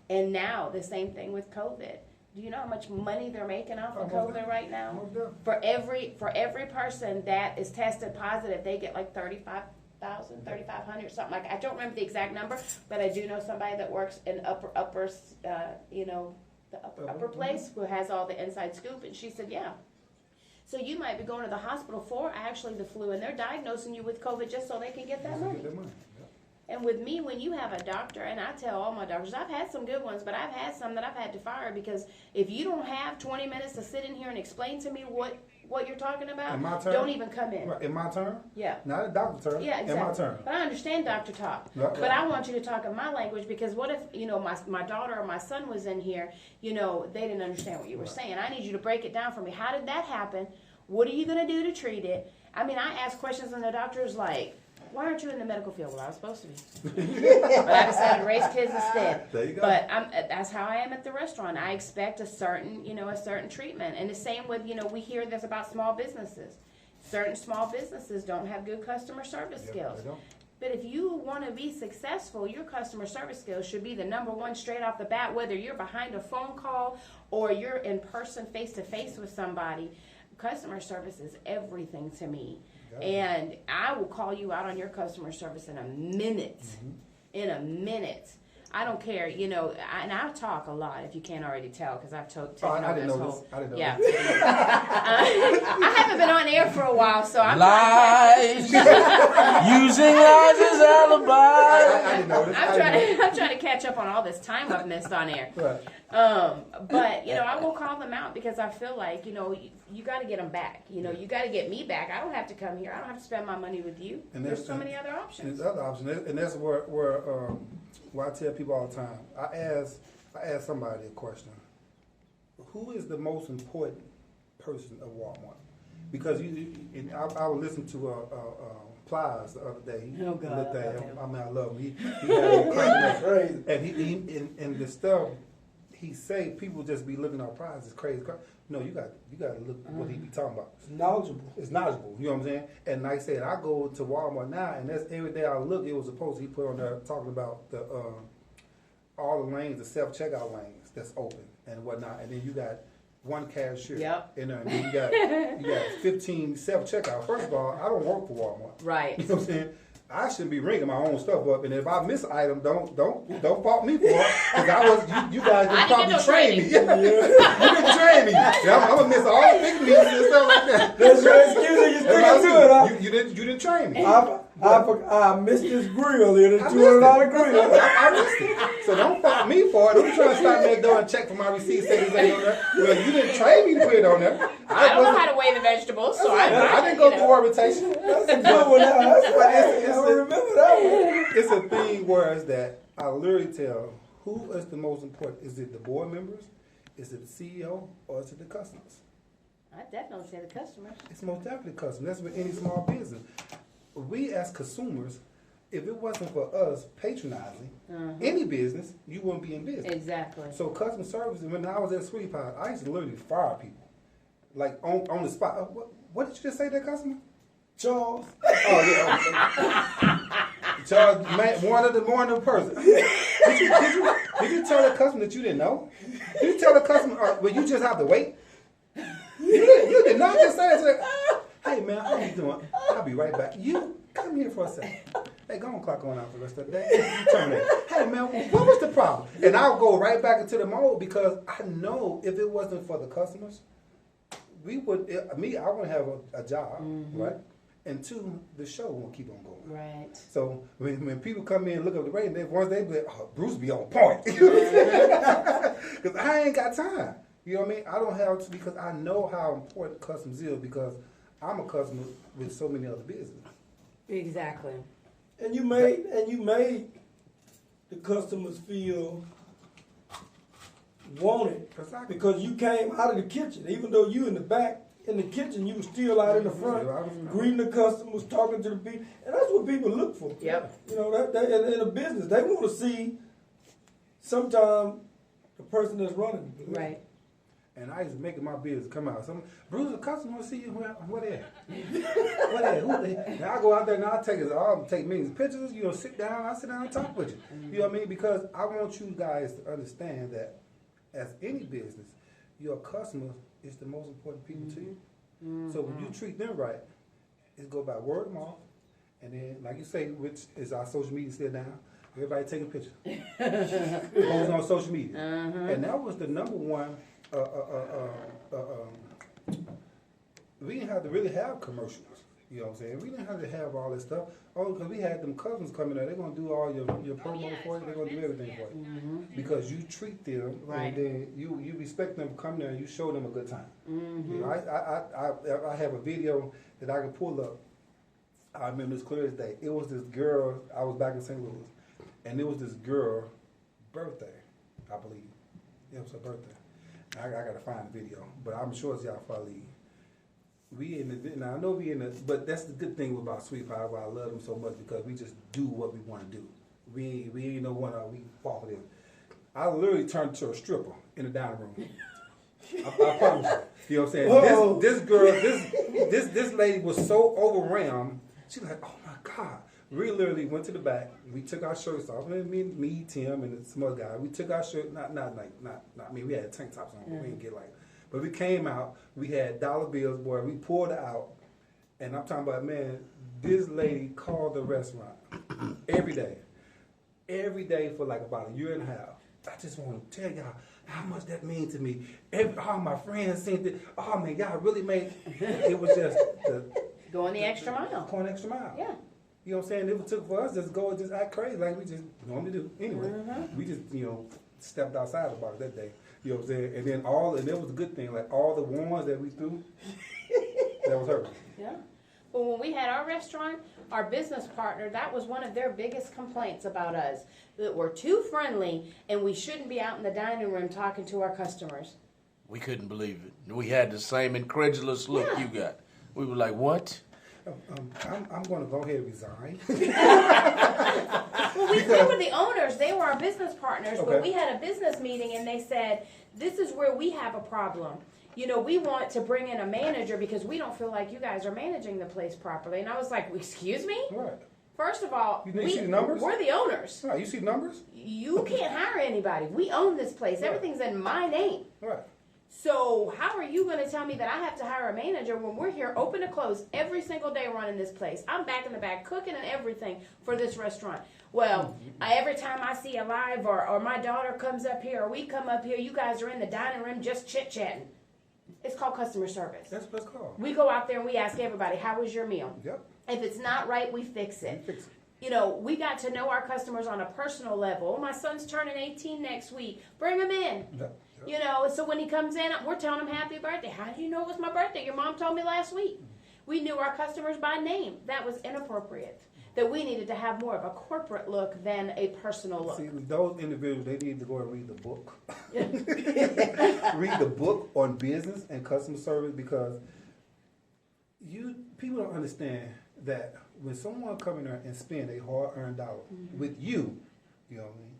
And now the same thing with COVID. Do you know how much money they're making off of COVID right now? For every person that is tested positive, they get like 35,000, 3,500, something like that. I don't remember the exact number, but I do know somebody that works in upper place who has all the inside scoop, and she said, yeah. So you might be going to the hospital for actually the flu, and they're diagnosing you with COVID just so they can get that money. And with me, when you have a doctor, and I tell all my doctors, I've had some good ones, but I've had some that I've had to fire because if you don't have 20 minutes to sit in here and explain to me what you're talking about, in my turn, don't even come in. Right, in my turn? Yeah. Not a doctor turn. Yeah, exactly. In my turn. But I understand doctor talk. Right. But I want you to talk in my language because what if, my daughter or my son was in here, they didn't understand what you were saying. I need you to break it down for me. How did that happen? What are you going to do to treat it? I mean, I ask questions and the doctor's like, why aren't you in the medical field? Well, I was supposed to be. But I decided to raise kids instead. There you go. But that's how I am at the restaurant. I expect a certain treatment. And the same with, we hear this about small businesses. Certain small businesses don't have good customer service skills. They don't. But if you want to be successful, your customer service skills should be the number one straight off the bat, whether you're behind a phone call or you're in person face-to-face with somebody. Customer service is everything to me. And I will call you out on your customer service in a minute. Mm-hmm. In a minute. I don't care, and I talk a lot, if you can't already tell, because I've taken over this whole... I didn't know this. I haven't been on air for a while, so I'm... Lies! Using lies as alibi! I didn't know this. I'm trying to catch up on all this time I've missed on air. Right. But, I will call them out because I feel like, you got to get them back. You got to get me back. I don't have to come here. I don't have to spend my money with you. And there's so many other options. There's other options. And that's where I tell people all the time. I ask somebody a question. Who is the most important person of Walmart? Because I was listening to Plies the other day. Oh God! I love him. He had crazy. And and the stuff he say, people just be looking at Plies. It's crazy. No, you got to look at what he be talking about. It's knowledgeable. It's knowledgeable. You know what I'm saying? And like I said, I go to Walmart now, and that's every day I look. It was supposed to be put on there talking about the all the lanes, the self-checkout lanes that's open and whatnot. And then you got one cashier. Yep. And then you got 15 self-checkout. First of all, I don't work for Walmart. Right. You know what I'm saying? I shouldn't be ringing my own stuff up, and if I miss an item, don't fault me for it. Because you guys can probably train me. You can train me. I'm gonna miss all the big meetings and stuff like that. That's your excuse. You still do it. You didn't train me. I missed this grill here, the $200 grill. I missed it. So don't fault me for it. Don't try to stop me at the door and check for my receipt. Say this ain't on there. Well, you didn't train me to put it on there. I don't know how to weigh the vegetables, so I didn't go through orientation. That's a good one. I remember that one. It's a thing where it's that I literally tell who is the most important. Is it the board members? Is it the CEO? Or is it the customers? I definitely say the customers. It's most definitely customers. That's with any small business. We as consumers, if it wasn't for us patronizing any business, you wouldn't be in business. Exactly. So customer service, when I was at Sweet Pie, I used to literally fire people. Like on the spot. What did you just say to that customer? Charles. Oh, yeah. Charles, man, one of the person. Did you tell the customer that you didn't know? Did you tell the customer, well, you just have to wait? You did not just say it. Hey, man, how you doing? I'll be right back. You come here for a second. Hey, go on, clock on out for the rest of the day. You turn it. Hey, man, what was the problem? And I'll go right back into the mode because I know if it wasn't for the customers, I wouldn't have a job, right? And two, the show won't keep on going. Right. So when people come in and look up the rating, once they be like, oh, Bruce be on point. Because I ain't got time. You know what I mean? I don't have to because I know how important customs is because I'm a customer with so many other businesses. Exactly. And you made the customers feel wanted because you came out of the kitchen. Even though you in the back in the kitchen, you were still out in the front, greeting the customers, talking to the people, and that's what people look for. Yep. You know, that in a business, they want to see sometimes the person that's running. Right. And I used to make it my business to come out. Bruce, a customer see you. What they at? What they at? Who they? And I go out there and I'll take millions of pictures. You know, sit down. I sit down and talk with you. You know what I mean? Because I want you guys to understand that as any business, your customer is the most important people to you. So when you treat them right, it go by word of mouth. And then, like you say, which is our social media still down. Everybody taking pictures. Posting on social media. And that was the number one. We didn't have to really have commercials. You know what I'm saying? We didn't have to have all this stuff. Oh, because we had them cousins coming out. They're going to do all your promo for you. They're going to do everything for you. Because you treat them, and then you respect them coming there and you show them a good time. You know, I have a video that I can pull up. I remember this clear as day. It was this girl, I was back in St. Louis, and it was this girl's birthday, I believe. It was her birthday. I got to find the video, but I'm sure it's y'all probably. We in the, now I know we in the, but that's the good thing about Sweet Pie, why I love them so much, because we just do what we want to do. We ain't no one, we fall for them. I literally turned to a stripper in the dining room. I promise you. You know what I'm saying? Whoa. This girl, this lady was so overwhelmed. She was like, oh my God. We literally went to the back. We took our shirts off. Me, Tim, and some other guy. We took our shirt. Not me. We had tank tops on. We didn't get like. But we came out. We had dollar bills, boy. We pulled it out, and I'm talking about, man. This lady called the restaurant every day for like about a year and a half. I just want to tell y'all how much that means to me. All my friends seen it. Oh man, y'all really made. It was just going the extra mile. Going extra mile. Yeah. You know what I'm saying? It took for us just go and just act crazy like we just normally do. Anyway, we just, stepped outside about it that day. You know what I'm saying? And then and it was a good thing, like all the ones that we threw, that was her. Yeah. Well, when we had our restaurant, our business partner, that was one of their biggest complaints about us, that we're too friendly and we shouldn't be out in the dining room talking to our customers. We couldn't believe it. We had the same incredulous look you got. We were like, what? I'm going to go ahead and resign. Well, we were the owners. They were our business partners. Okay. But we had a business meeting and they said, this is where we have a problem. We want to bring in a manager because we don't feel like you guys are managing the place properly. And I was like, excuse me? Right. First of all, You see the numbers? we're the owners. Right. You see the numbers? You can't hire anybody. We own this place. Right. Everything's in my name. Right. So how are you going to tell me that I have to hire a manager when we're here open to close every single day running this place? I'm back in the back cooking and everything for this restaurant. Well, every time I see a live or my daughter comes up here or we come up here, you guys are in the dining room just chit-chatting. It's called customer service. That's what it's called. We go out there and we ask everybody, how was your meal? Yep. If it's not right, we fix it. We fix it. We got to know our customers on a personal level. My son's turning 18 next week. Bring him in. Yep. So when he comes in, we're telling him happy birthday. How did you know it was my birthday? Your mom told me last week. We knew our customers by name. That was inappropriate. That we needed to have more of a corporate look than a personal look. See, those individuals, they need to go and read the book. Read the book on business and customer service, because people don't understand that when someone come in there and spend a hard-earned dollar with you, you know what I mean,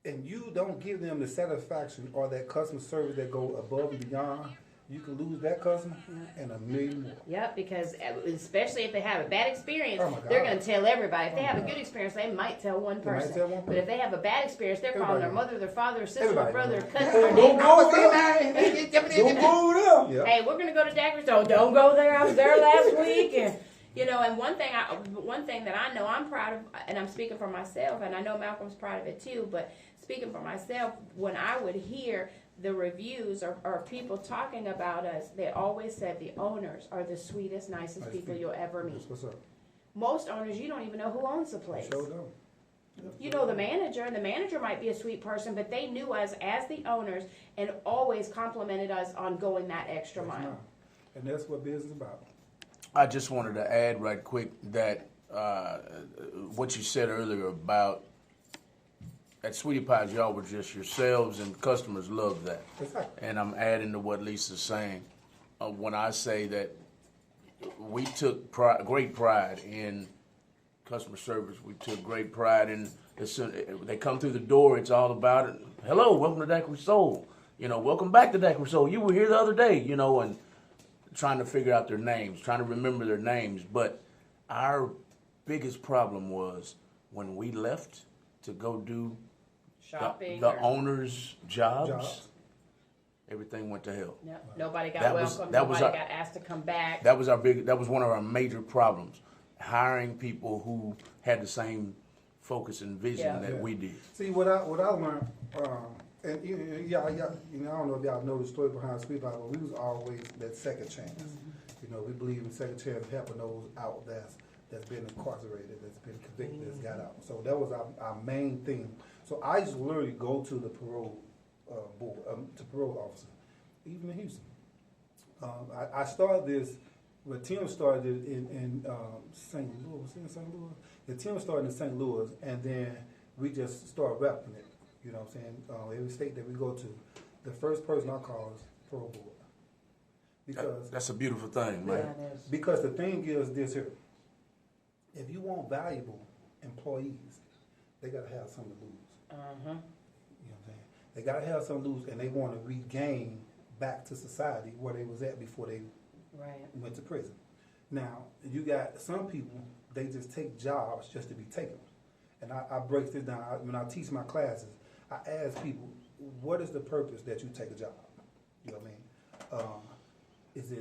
and you don't give them the satisfaction or that customer service that go above and beyond, you can lose that customer and a million more. Yep, because especially if they have a bad experience, Oh my God. they're going to tell everybody. If they have a good experience, they might tell one person. But if they have a bad experience, they're calling their mother, their father, their sister, their brother, their cousin, their neighbor. Don't go over there. Hey, we're going to go to Dagger's. Don't go there. I was there last week. And one thing that I know I'm proud of, and I'm speaking for myself, and I know Malcolm's proud of it too, but speaking for myself, when I would hear the reviews or people talking about us, they always said the owners are the sweetest, nicest people you'll ever meet. That's what's up. Most owners, you don't even know who owns the place. Show them. You know the manager, and the manager might be a sweet person, but they knew us as the owners and always complimented us on going that extra mile. And that's what business is about. I just wanted to add right quick that what you said earlier about at Sweetie Pies, y'all were just yourselves, and customers love that. Exactly. And I'm adding to what Lisa's saying. When I say that we took great pride in customer service, we took great pride in, they come through the door, it's all about it. Hello, welcome to Daiquiri Soul. welcome back to Daiquiri. So you were here the other day, and trying to figure out their names, trying to remember their names. But our biggest problem was when we left to go do Shopping. the owners' jobs. Everything went to hell. No, nobody got That was- welcomed. that was Nobody our- got asked to come back. That was one of our major problems. Hiring people who had the same focus and vision that we did. See, what I learned, and I don't know if y'all know the story behind Sweet Pie, but we was always that second chance. We believe in second chance helping those out that's been incarcerated, that's been convicted, that's got out. So that was our main thing. So I used to literally go to the parole board, to parole officer, even in Houston. I started this. Well, Tim started it in St. Louis. Was it in St. Louis? Yeah, Tim started in St. Louis, and then we just started repping it. You know what I'm saying? Every state that we go to, the first person I call is parole board. Because That's a beautiful thing, man. Yeah, it is. because the thing is this here. If you want valuable employees, they gotta have something to lose. Uh-huh. You know what I'm saying? They gotta have something to lose, and they want to regain back to society where they was at before they Right. went to prison. Now, you got some people, they just take jobs just to be taken. And I break this down. When I teach my classes, I ask people, what is the purpose that you take a job? You know what I mean? Is it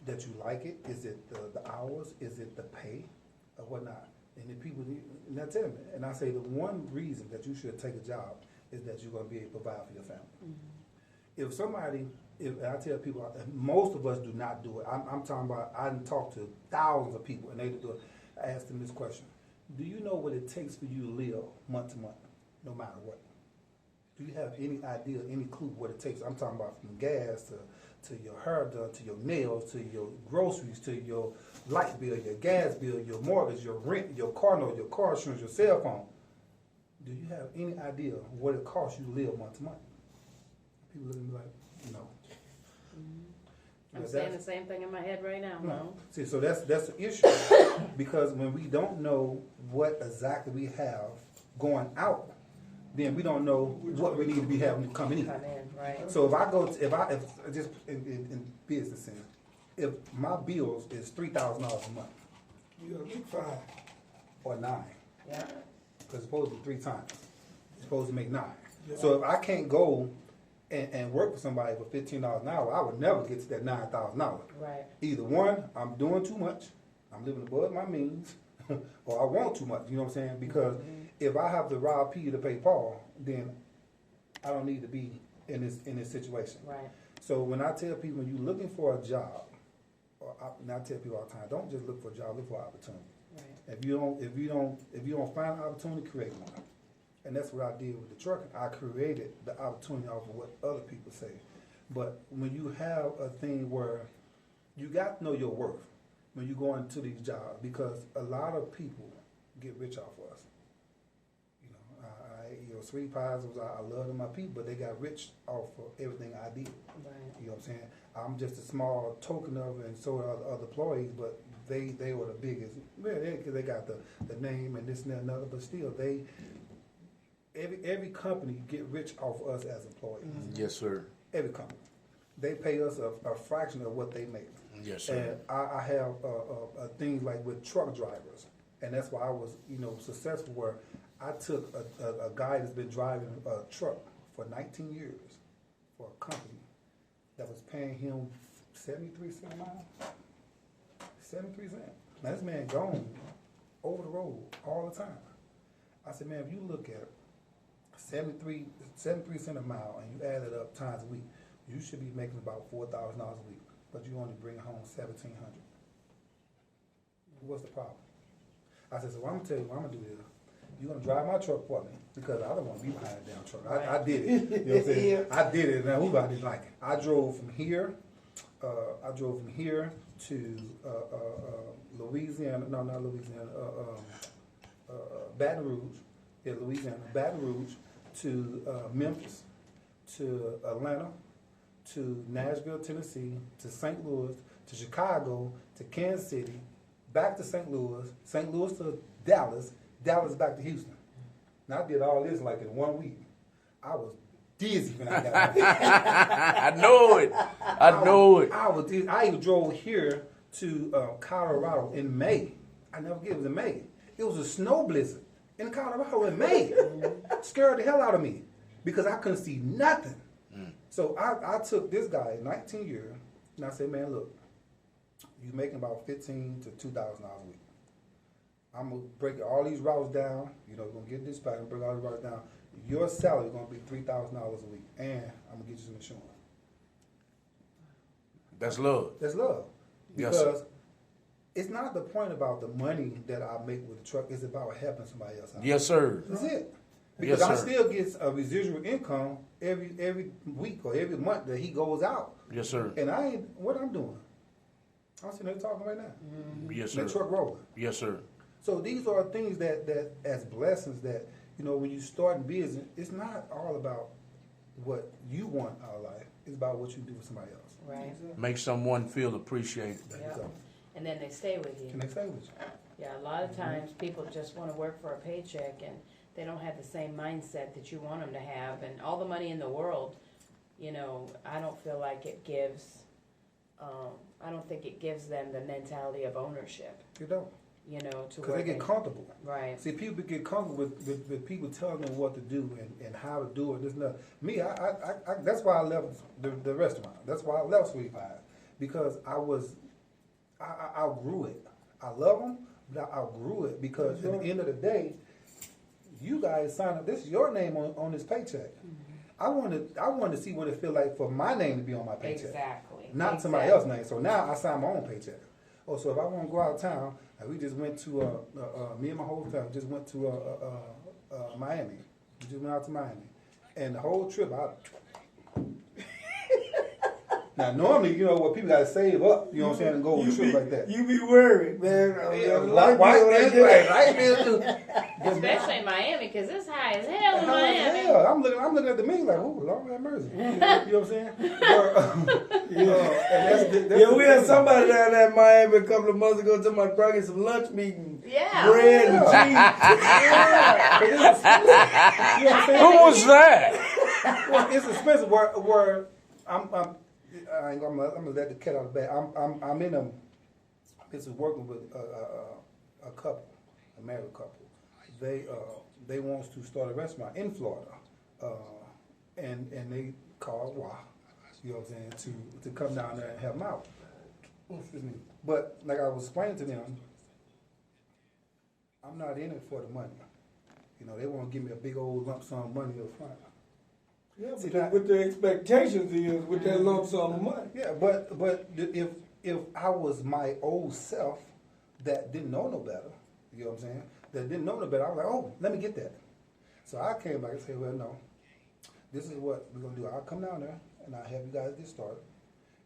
that you like it? Is it the hours? Is it the pay? Or whatnot? And the people, and that's it. And I say the one reason that you should take a job is that you're going to be able to provide for your family. If somebody, if I tell people, most of us do not do it. I'm talking about, I done talked to thousands of people, and they do it. I asked them this question: do you know what it takes for you to live month to month, no matter what? Do you have any idea, any clue what it takes? I'm talking about from gas to your hair done, to your nails, to your groceries, to your light bill, your gas bill, your mortgage, your rent, your car note, your car insurance, your cell phone. Do you have any idea what it costs you to live month to month? People look at me like, no. I'm Yeah, saying the same thing in my head right now. No. See, so that's the issue. Because when we don't know what exactly we have going out, then we don't know what we need to be having coming in. Come in, right? So if I go to, if just in business sense, if my bills is $3,000 a month You gotta make 5. or 9, Yeah. because it's supposed to be 3 times, it's supposed to make 9. So if I can't go and work for somebody for $15 an hour, I would never get to that $9,000. Right. Either one, I'm doing too much, I'm living above my means, or I want too much. You know what I'm saying? Because if I have to rob Peter to pay Paul, then I don't need to be in this situation. Right. So when I tell people, when you're looking for a job, and I tell people all the time, don't just look for a job, look for an opportunity. Right. If you don't find an opportunity, create one. And that's what I did with the trucking. I created the opportunity off of what other people say. But when you have a thing where you got to know your worth when you go into these jobs, because a lot of people get rich off of us. Sweetie Pies I love them, my people, but they got rich off of everything I did. Right. You know what I'm saying? I'm just a small token of it, and so are the other employees, but they were the biggest. Well, they got the name and this and that and another, but still, every company get rich off us as employees. Yes, sir. Every company. They pay us a fraction of what they make. Yes, sir. And I have things like with truck drivers, and that's why I was, successful. Where I took a guy that's been driving a truck for 19 years for a company that was paying him 73 cents a mile. 73 cents. Now this man gone over the road all the time. I said, man, if you look at it, 73 cents a mile, and you add it up times a week, you should be making about $4,000 a week, but you only bring home $1,700. What's the problem? I said, so I'm gonna tell you what I'm gonna do is, you're gonna drive my truck for me, because I don't want to be behind a damn truck. I did it. You know what I'm saying? I did it. Now who didn't like it? I drove from here. To Louisiana. No, not Louisiana. Baton Rouge. Yeah, Louisiana. Baton Rouge to Memphis, to Atlanta, to Nashville, Tennessee, to St. Louis, to Chicago, to Kansas City, back to St. Louis to Dallas, Dallas back to Houston. Now I did all this like in 1 week. I was dizzy when I got here. I know it. I know it. I was dizzy. I even drove here to Colorado in May. I never forget, it was in May. It was a snow blizzard in Colorado in May. Scared the hell out of me because I couldn't see nothing. So I took this guy, 19 years, and I said, man, look, you making about $15,000 to $2,000 a week. I'm gonna break all these routes down. You know, we're gonna get this back and break all these routes down. Your salary is gonna be $3,000 a week, and I'm gonna get you some insurance. That's love. That's love. Yes, Because sir. it's not the point about the money that I make with the truck. It's about helping somebody else out. Yes, sir. That's it. Because Yes, I sir. still get a residual income every week or every month that he goes out. Yes, sir. And I ain't, what I'm doing? I'm sitting there talking right now. Yes, The sir. truck rolling. Yes, sir. So these are things that as blessings that, you know, when you start in business, it's not all about what you want out of life. It's about what you do for somebody else. Right. Make someone feel appreciated. Yeah. So, And then they stay with you. can they stay with you? Yeah, a lot of times people just want to work for a paycheck and they don't have the same mindset that you want them to have. And all the money in the world, you know, I don't feel like it gives, I don't think it gives them the mentality of ownership, You don't. you know, to Because where they get comfortable. Right. See, people get comfortable with people telling them what to do and how to do it. This and that. Me, I that's why I left the restaurant. That's why I left Sweet Pie. Because I outgrew it. I love them, but I outgrew it because at the end of the day, you guys sign up. This is your name on this paycheck. I wanted to see what it feel like for my name to be on my paycheck. Exactly. Not somebody else's name. So now I sign my own paycheck. Oh, so if I want to go out of town, like we just went to me and my whole family just went to Miami. We just went out to Miami, and the whole trip Now normally, you know what, people gotta save up, you know what I'm saying, and go on a trip like that. You be worried, man. White bills too. Especially in Miami, because it's high as hell in Hell, Miami. hell, I'm looking at the menu like, oh, Lord have mercy. You know what I'm saying? Yeah, we had somebody down there in Miami a couple of months ago talking about bringing some lunch meat and Yeah. bread and cheese. You know what I'm saying? Who was that? Well, it's expensive. Where I'm gonna let the cat out of the bag. I'm in a. This is working with a couple, a married couple. They wants to start a restaurant in Florida, and they call WA. You know what I'm saying, to come down there and help them out. Excuse me. But like I was explaining to them, I'm not in it for the money. You know, they want to give me a big old lump sum of money up front. Yeah, See, but with the expectations is with that lump sum of money. Yeah, but if I was my old self that didn't know no better, you know what I'm saying? That didn't know no better, I was like, oh, let me get that. So I came back and said, well, no, this is what we're gonna do. I'll come down there and I'll help you guys get started,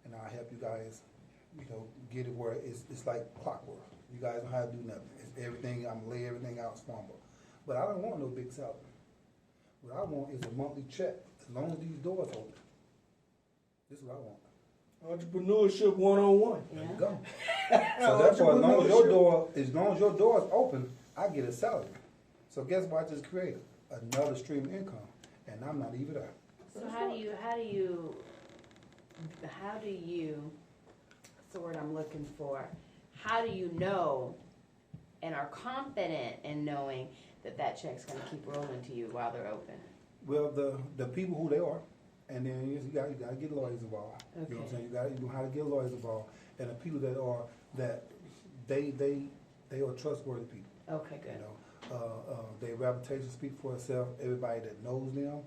and I'll help you guys, you know, get it where it's like clockwork. You guys don't have to do nothing. It's everything. I'm gonna lay everything out small, but I don't want no big salary. What I want is a monthly check. As long as these doors open, this is what I want. Entrepreneurship 101. There Yeah. you go. So therefore, as long as your door is open, I get a salary. So guess what? I just created another stream of income, and I'm not even there. So how do you, what's the word I'm looking for? How do you know and are confident in knowing that check's gonna keep rolling to you while they're open? Well, the people who they are, and then you gotta get lawyers involved. You know what I'm saying? You know how to get lawyers involved, and the people that they are trustworthy people. Okay, good. You know, their reputation speak for itself. Everybody that knows them,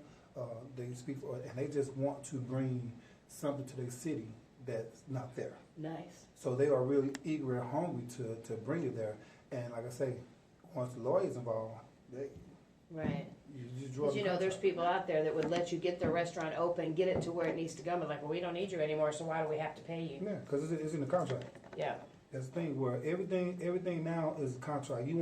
they speak for, and they just want to bring something to their city that's not there. Nice. So they are really eager and hungry to bring it there. And like I say, once the lawyers involved, Right. you just draw. Because, the you know, there's contract. people out there that would let you get their restaurant open, get it to where it needs to go, but like, well, we don't need you anymore, so why do we have to pay you? Yeah, because it's in the contract. Yeah. That's the thing where everything now is a contract. You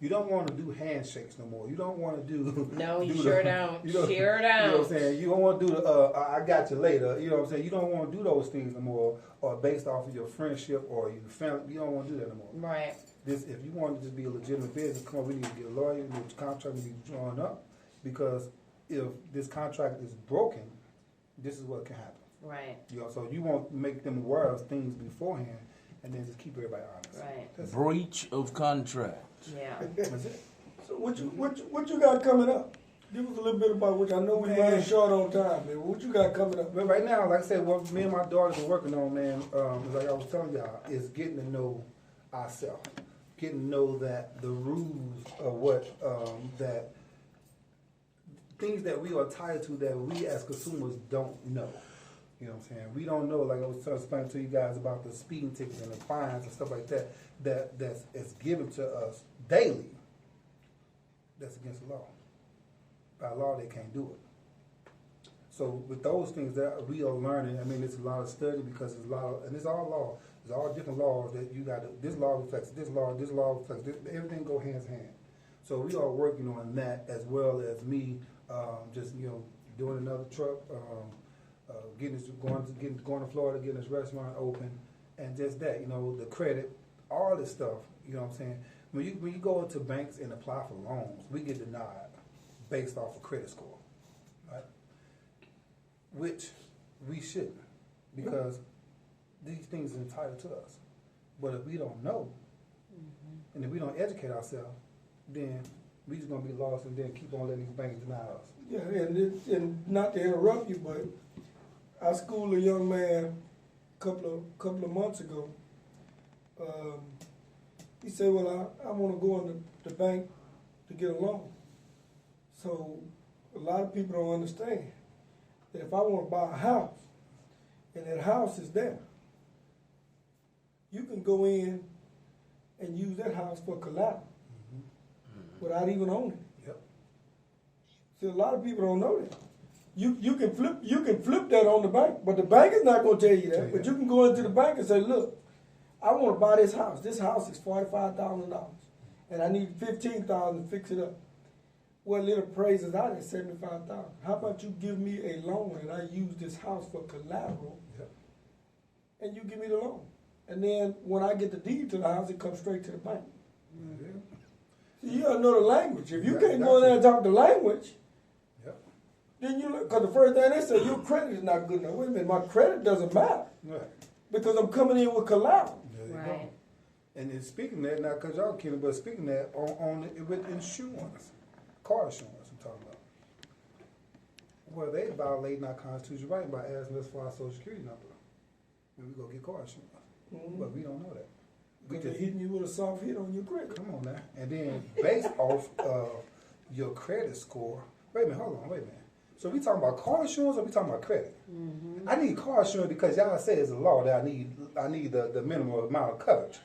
don't want to do handshakes no more. You don't want to do. No, you do sure the- don't. You know, Sure You know what I'm don't. saying? You don't want to do the I got you later. You know what I'm saying? You don't want to do those things no more, or based off of your friendship or your family. You don't want to do that no more. Right. If you want to just be a legitimate business, come on, we need to get a lawyer, we need a contract, we need to join up, because if this contract is broken, this is what can happen. Right. You know, so you won't make them aware of things beforehand, and then just keep everybody honest. Right. That's it. Breach of contract. Yeah. That's it. So what you got coming up? Give us a little bit about which I know we're running short on time, man. What you got coming up? But right now, like I said, what me and my daughters are working on, man, like I was telling y'all, is getting to know ourselves, getting to know that the rules of what that things that we are tied to that we as consumers don't know. You know what I'm saying? We don't know, like I was explaining to you guys about the speeding tickets and the fines and stuff like that, that's given to us daily. That's against the law. By law, they can't do it. So with those things that we are learning, I mean, it's a lot of study because it's a lot of, and it's all law. There's all different laws that you got to, this law reflects this law reflects this, everything go hands in hand. So we are working on that as well as me, just, you know, doing another truck, going to Florida, getting this restaurant open, and just that, you know, the credit, all this stuff, you know what I'm saying? When you go into banks and apply for loans, we get denied based off of credit score, right? Which we shouldn't, because these things are entitled to us. But if we don't know, and if we don't educate ourselves, then we just gonna be lost and then keep on letting these banks deny us. Yeah, and not to interrupt you, but I schooled a young man a couple of months ago. He said, "Well, I want to go in the bank to get a loan." So a lot of people don't understand that if I want to buy a house and that house is there, you can go in and use that house for collateral without even owning it. Yep. See, a lot of people don't know that. You can flip that on the bank, but the bank is not going to tell you that. But you can go into the bank and say, "Look, I want to buy this house. This house is $45,000, and I need $15,000 to fix it up." Well, it appraises out at $75,000. How about you give me a loan and I use this house for collateral, and you give me the loan, and then when I get the deed to the house, it comes straight to the bank. See, you gotta know the language. If you can't go in there and talk the language, then you look. Because the first thing they say, your credit is not good enough. Wait a minute, my credit doesn't matter because I'm coming in with collateral. Right. And then speaking of that, not because y'all kidding, but speaking of that, with insurance, car insurance, I'm talking about. Well, they violating our constitutional right by asking us for our social security number when we go get car insurance. But we don't know that. We Because just they're hitting you with a soft hit on your credit. come on now. And then based off of your credit score, wait a minute, hold on, wait a minute. So we talking about car insurance or we talking about credit? I need car insurance because y'all say it's a law that I need the minimum amount of coverage.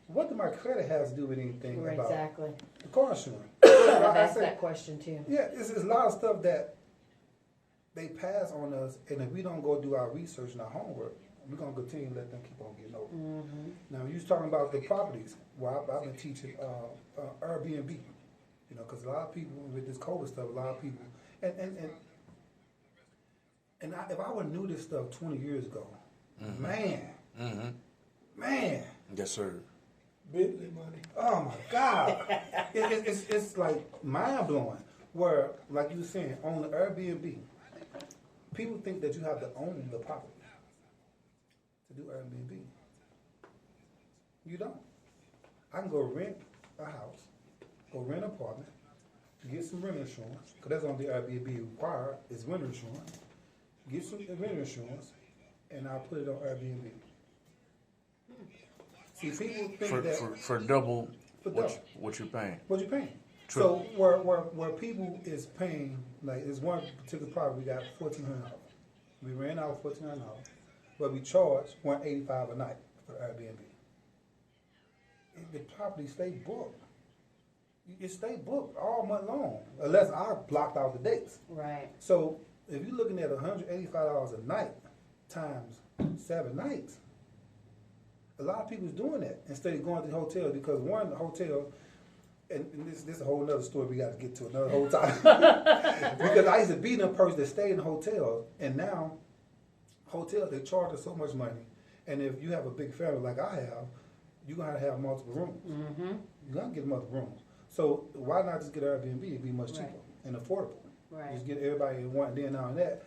What do my credit have to do with anything Right, about exactly. the car insurance? That's that question too. Yeah, it's a lot of stuff that they pass on us, and if we don't go do our research and our homework, we're going to continue to let them keep on getting over. Now, you was talking about the properties. Well, I've been teaching Airbnb, you know, because a lot of people, with this COVID stuff, a lot of people, if I would have knew this stuff 20 years ago, man, Yes, sir. Bentley money. oh my God, it's like mind blowing. Where, like you were saying, on the Airbnb, people think that you have to own the property to do Airbnb. You don't. I can go rent a house, go rent an apartment, get some rent insurance, because that's on the Airbnb required, is rent insurance. Get some rent insurance, and I'll put it on Airbnb. See, people think For double For what, double. what you're paying. what you paying. True. So where people is paying, like there's one particular property we got $1,400. We ran out $1,400, but we charge $185 a night for Airbnb. The property stay booked. It stay booked all month long, unless I blocked out the dates. Right. So if you're looking at $185 a night times 7 nights, a lot of people's doing that instead of going to the hotel, because one, the hotel, and this is a whole other story we got to get to another whole time. Because I used to be the person that stayed in hotels, and now hotels, they charge us so much money. And if you have a big family like I have, you're going to have multiple rooms. You're going to get multiple rooms. So why not just get Airbnb? It'd be much cheaper and affordable. Right. Just get everybody in one. Then on that,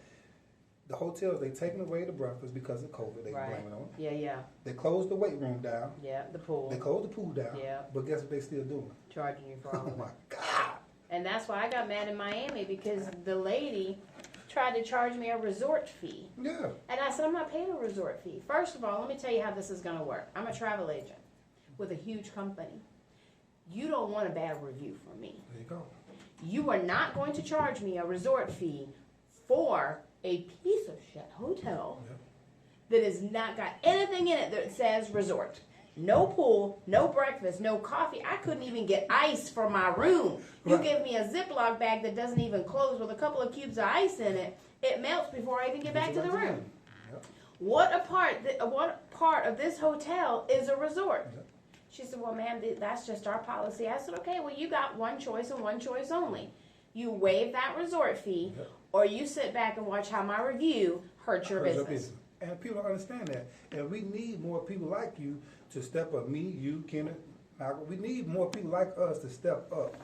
the hotels, they taking away the breakfast because of COVID. They Right. blame it on it. Yeah, yeah, They closed the weight room down. yeah. The pool. They closed the pool down. Yeah. But guess what they still doing? Charging you for all Oh of it. my God. And that's why I got mad in Miami because the lady tried to charge me a resort fee. Yeah. And I said, I'm not paying a resort fee. First of all, let me tell you how this is going to work. I'm a travel agent with a huge company. You don't want a bad review from me. There you go. You are not going to charge me a resort fee for a piece of shit hotel Yep. that has not got anything in it that says resort. No pool, no breakfast, no coffee. I couldn't even get ice for my room. You Right. give me a Ziploc bag that doesn't even close with a couple of cubes of ice in it. It melts before I even get back to the room. Yep. What part of this hotel is a resort? Yep. She said, well, ma'am, that's just our policy. I said, okay, well, you got one choice and one choice only. You waive that resort fee, Yep. or you sit back and watch how my review hurts your Hurts our business. And people don't understand that. And we need more people like you to step up. Me, you, Kenneth, Malcolm. We need more people like us to step up.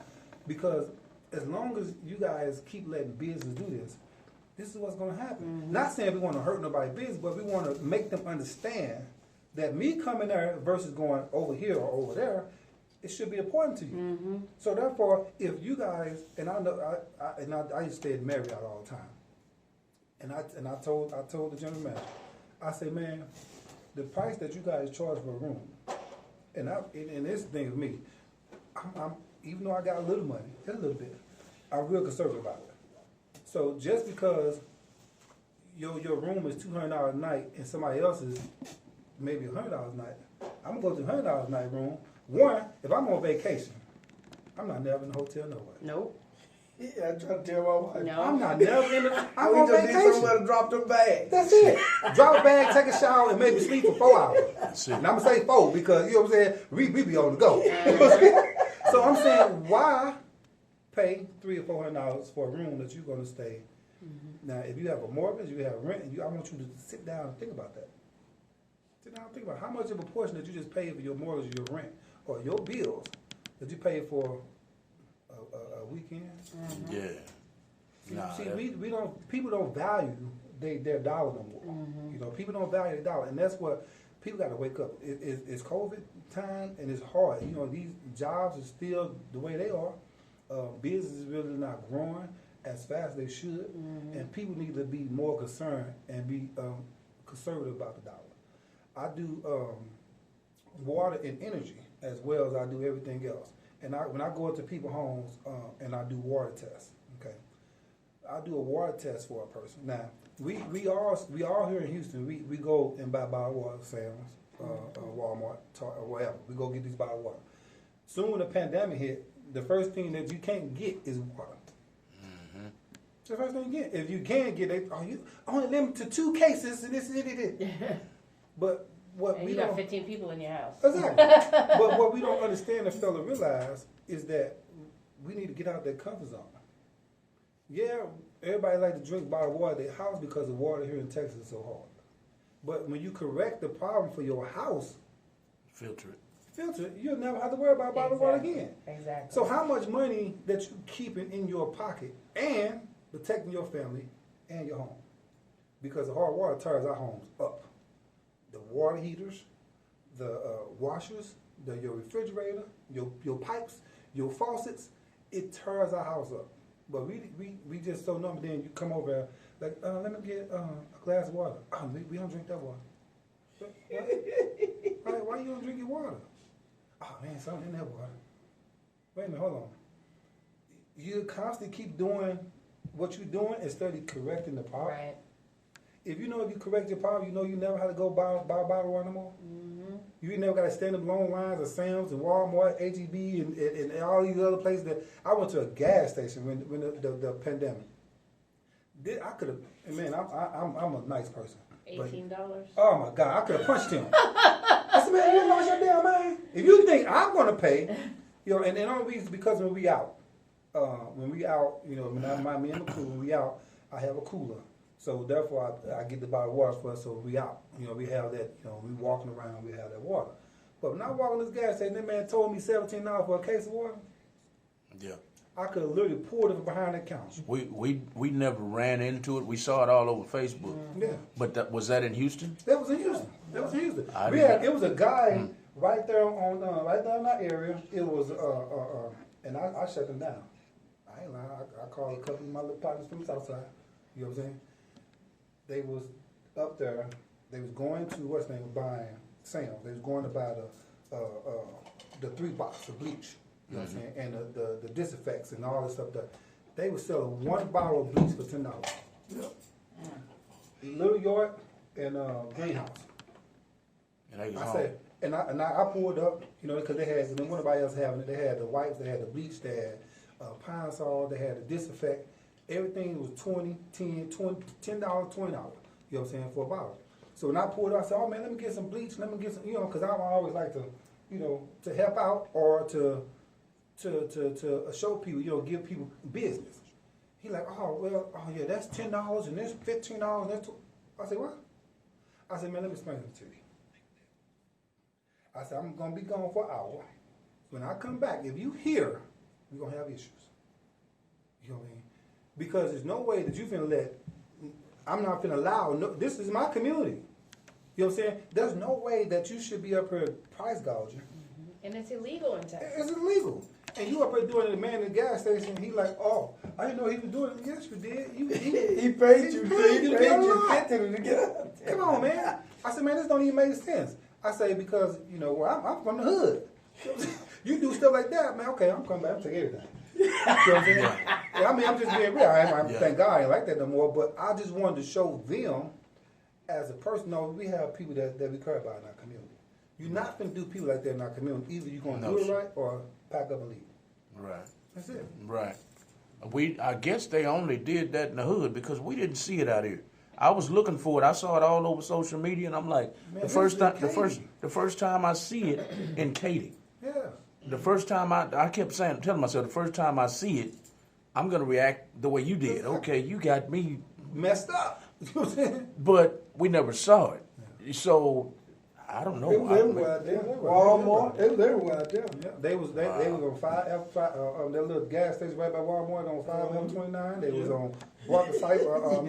Because as long as you guys keep letting business do this, this is what's going to happen. Mm-hmm. Not saying we want to hurt nobody's business, but we want to make them understand that me coming there versus going over here or over there, it should be important to you. Mm-hmm. So therefore, if you guys, and I know, I used to stay at Marriott all the time, and I told the general manager, I say, man, the price that you guys charge for a room, and this thing with me, I'm even though I got a little money, just a little bit, I'm real conservative about it. So just because your room is $200 a night and somebody else's maybe $100 a night, I'm gonna go to $100 a night room. One, if I'm on vacation, I'm not never in the hotel nowhere. Nope. Yeah, I try to tell my wife. No. I'm not never in the. I'm We on just need vacation. somewhere to drop them bags. That's it. Drop a bag, take a shower, and maybe sleep for 4 hours. That's it. And I'm gonna say 4 because you know what I'm saying. We be on the go. So I'm saying, why pay $300 or $400 for a room that you're gonna stay? Now, if you have a mortgage, you have rent, and I want you to sit down and think about that. Sit down and think about how much of a portion that you just paid for your mortgage, your rent, or your bills that you paid for a weekend. Yeah. Nah, See, that- we don't. People don't value their dollar no more. You know, people don't value their dollar, and that's what people got to wake up. It's COVID time, and it's hard. You know, these jobs are still the way they are. Business is really not growing as fast as they should, and people need to be more concerned and be conservative about the dollar. I do water and energy as well as I do everything else. And when I go into people's homes and I do water tests, okay, I do a water test for a person. Now we all here in Houston. We go and buy bottled water, Sam's, Walmart, or whatever. We go get these bottled water. Soon when the pandemic hit, the first thing that you can't get is water. It's the first thing you get. If you can get it, you only limited to 2 cases, and this. But what And we you got don't 15 people in your house. exactly. But what we don't understand and fail to realize is that we need to get out of that comfort zone. Yeah, everybody like to drink bottled water at their house because the water here in Texas is so hard. But when you correct the problem for your house, filter it. filter it, you'll never have to worry about bottled water again. Exactly. So how much money that you keeping in your pocket and protecting your family and your home? Because the hard water tears our homes up. The water heaters, the washers, your refrigerator, your pipes, your faucets, it tears our house up. But we just so numb. Then you come over like, let me get a glass of water. Oh, we don't drink that water. What? Why you don't drink your water? Oh man, something in that water. Wait a minute, hold on. You constantly keep doing what you're doing instead of correcting the problem. Right. If you correct your problem, you know you never have to go buy bottled water no more. You never got to stand in long lines at Sam's and Walmart, H-E-B, and all these other places. That I went to a gas station when the pandemic. I could have, man. I'm a nice person. but- $18. Oh my God, I could have punched him. I said, man, you lost your damn mind. If you think I'm gonna pay, and the only reason because when we out, me and the crew, when we out, I have a cooler. So therefore, I get the bottled water for us. So we out. We have that. We walking around. We have that water. But when I walk in this gas station, that man told me $17 for a case of water. Yeah. I could have literally pulled it behind that counter. We never ran into it. We saw it all over Facebook. Yeah. But was that in Houston? That was in Houston. That was in Houston. I We didn't had know. it was a guy right there on right there in that area. It was and I shut them down. I ain't lying. I called a couple of my little partners from the south side. You know what I'm saying? They was up there. They was going to what's name was buying Sam's. They was going to buy the 3 box of bleach. You know what I'm saying? And the disinfects and all this stuff. They was selling 1 bottle of bleach for $10. Yep. Little York and Greenhouse. And they was I home. said, and I pulled up, you know, because they had, when nobody else having it, they had the wipes, they had the bleach, they had Pine Sol, they had the disinfect. Everything was $10, $20. You know what I'm saying, for a bottle. So when I pulled up, I said, oh man, let me get some bleach, let me get some, you know, because I always like to, you know, to help out or to show people, you know, give people business. He like, oh well, oh yeah, that's $10 and that's $15. That's I said, what? I said, man, let me explain it to you. I said, I'm gonna be gone for an hour. When I come back, if you here, we're gonna have issues. You know what I mean? Because there's no way that you finna I'm not finna allow, no, this is my community. You know what I'm saying? There's no way that you should be up here price gouging. And it's illegal in Texas. It's illegal. And you up here doing it, the man in the gas station, he like, oh, I didn't know he was doing it. Yes, you did. He paid you. He paid you $50 to get out there. Come on, man. I said, man, this don't even make sense. I say, because, you know, well, I'm from the hood. You do stuff like that, man, okay, I'm coming back, I'm taking everything. You know what I'm saying? Yeah, I mean, I'm just being real. Thank God I ain't like that no more, but I just wanted to show them, as a person, no, we have people that we care about in our community. You're not going to do people like that in our community. Either you're going to do it right or pack up and leave. Right. That's it. Right. I guess they only did that in the hood because we didn't see it out here. I was looking for it. I saw it all over social media, and I'm like, Man, the first Katy. time I see it in Katy. Yeah. The first time I kept telling myself, the first time I see it, I'm gonna react the way you did. Okay, you got me Messed up. You know what I'm saying? but we never saw it. So I don't know. It was everywhere out there. Walmart. It was everywhere out there. Yeah, they was on that little gas station right by Walmart on 5 F29. They was on Walker Site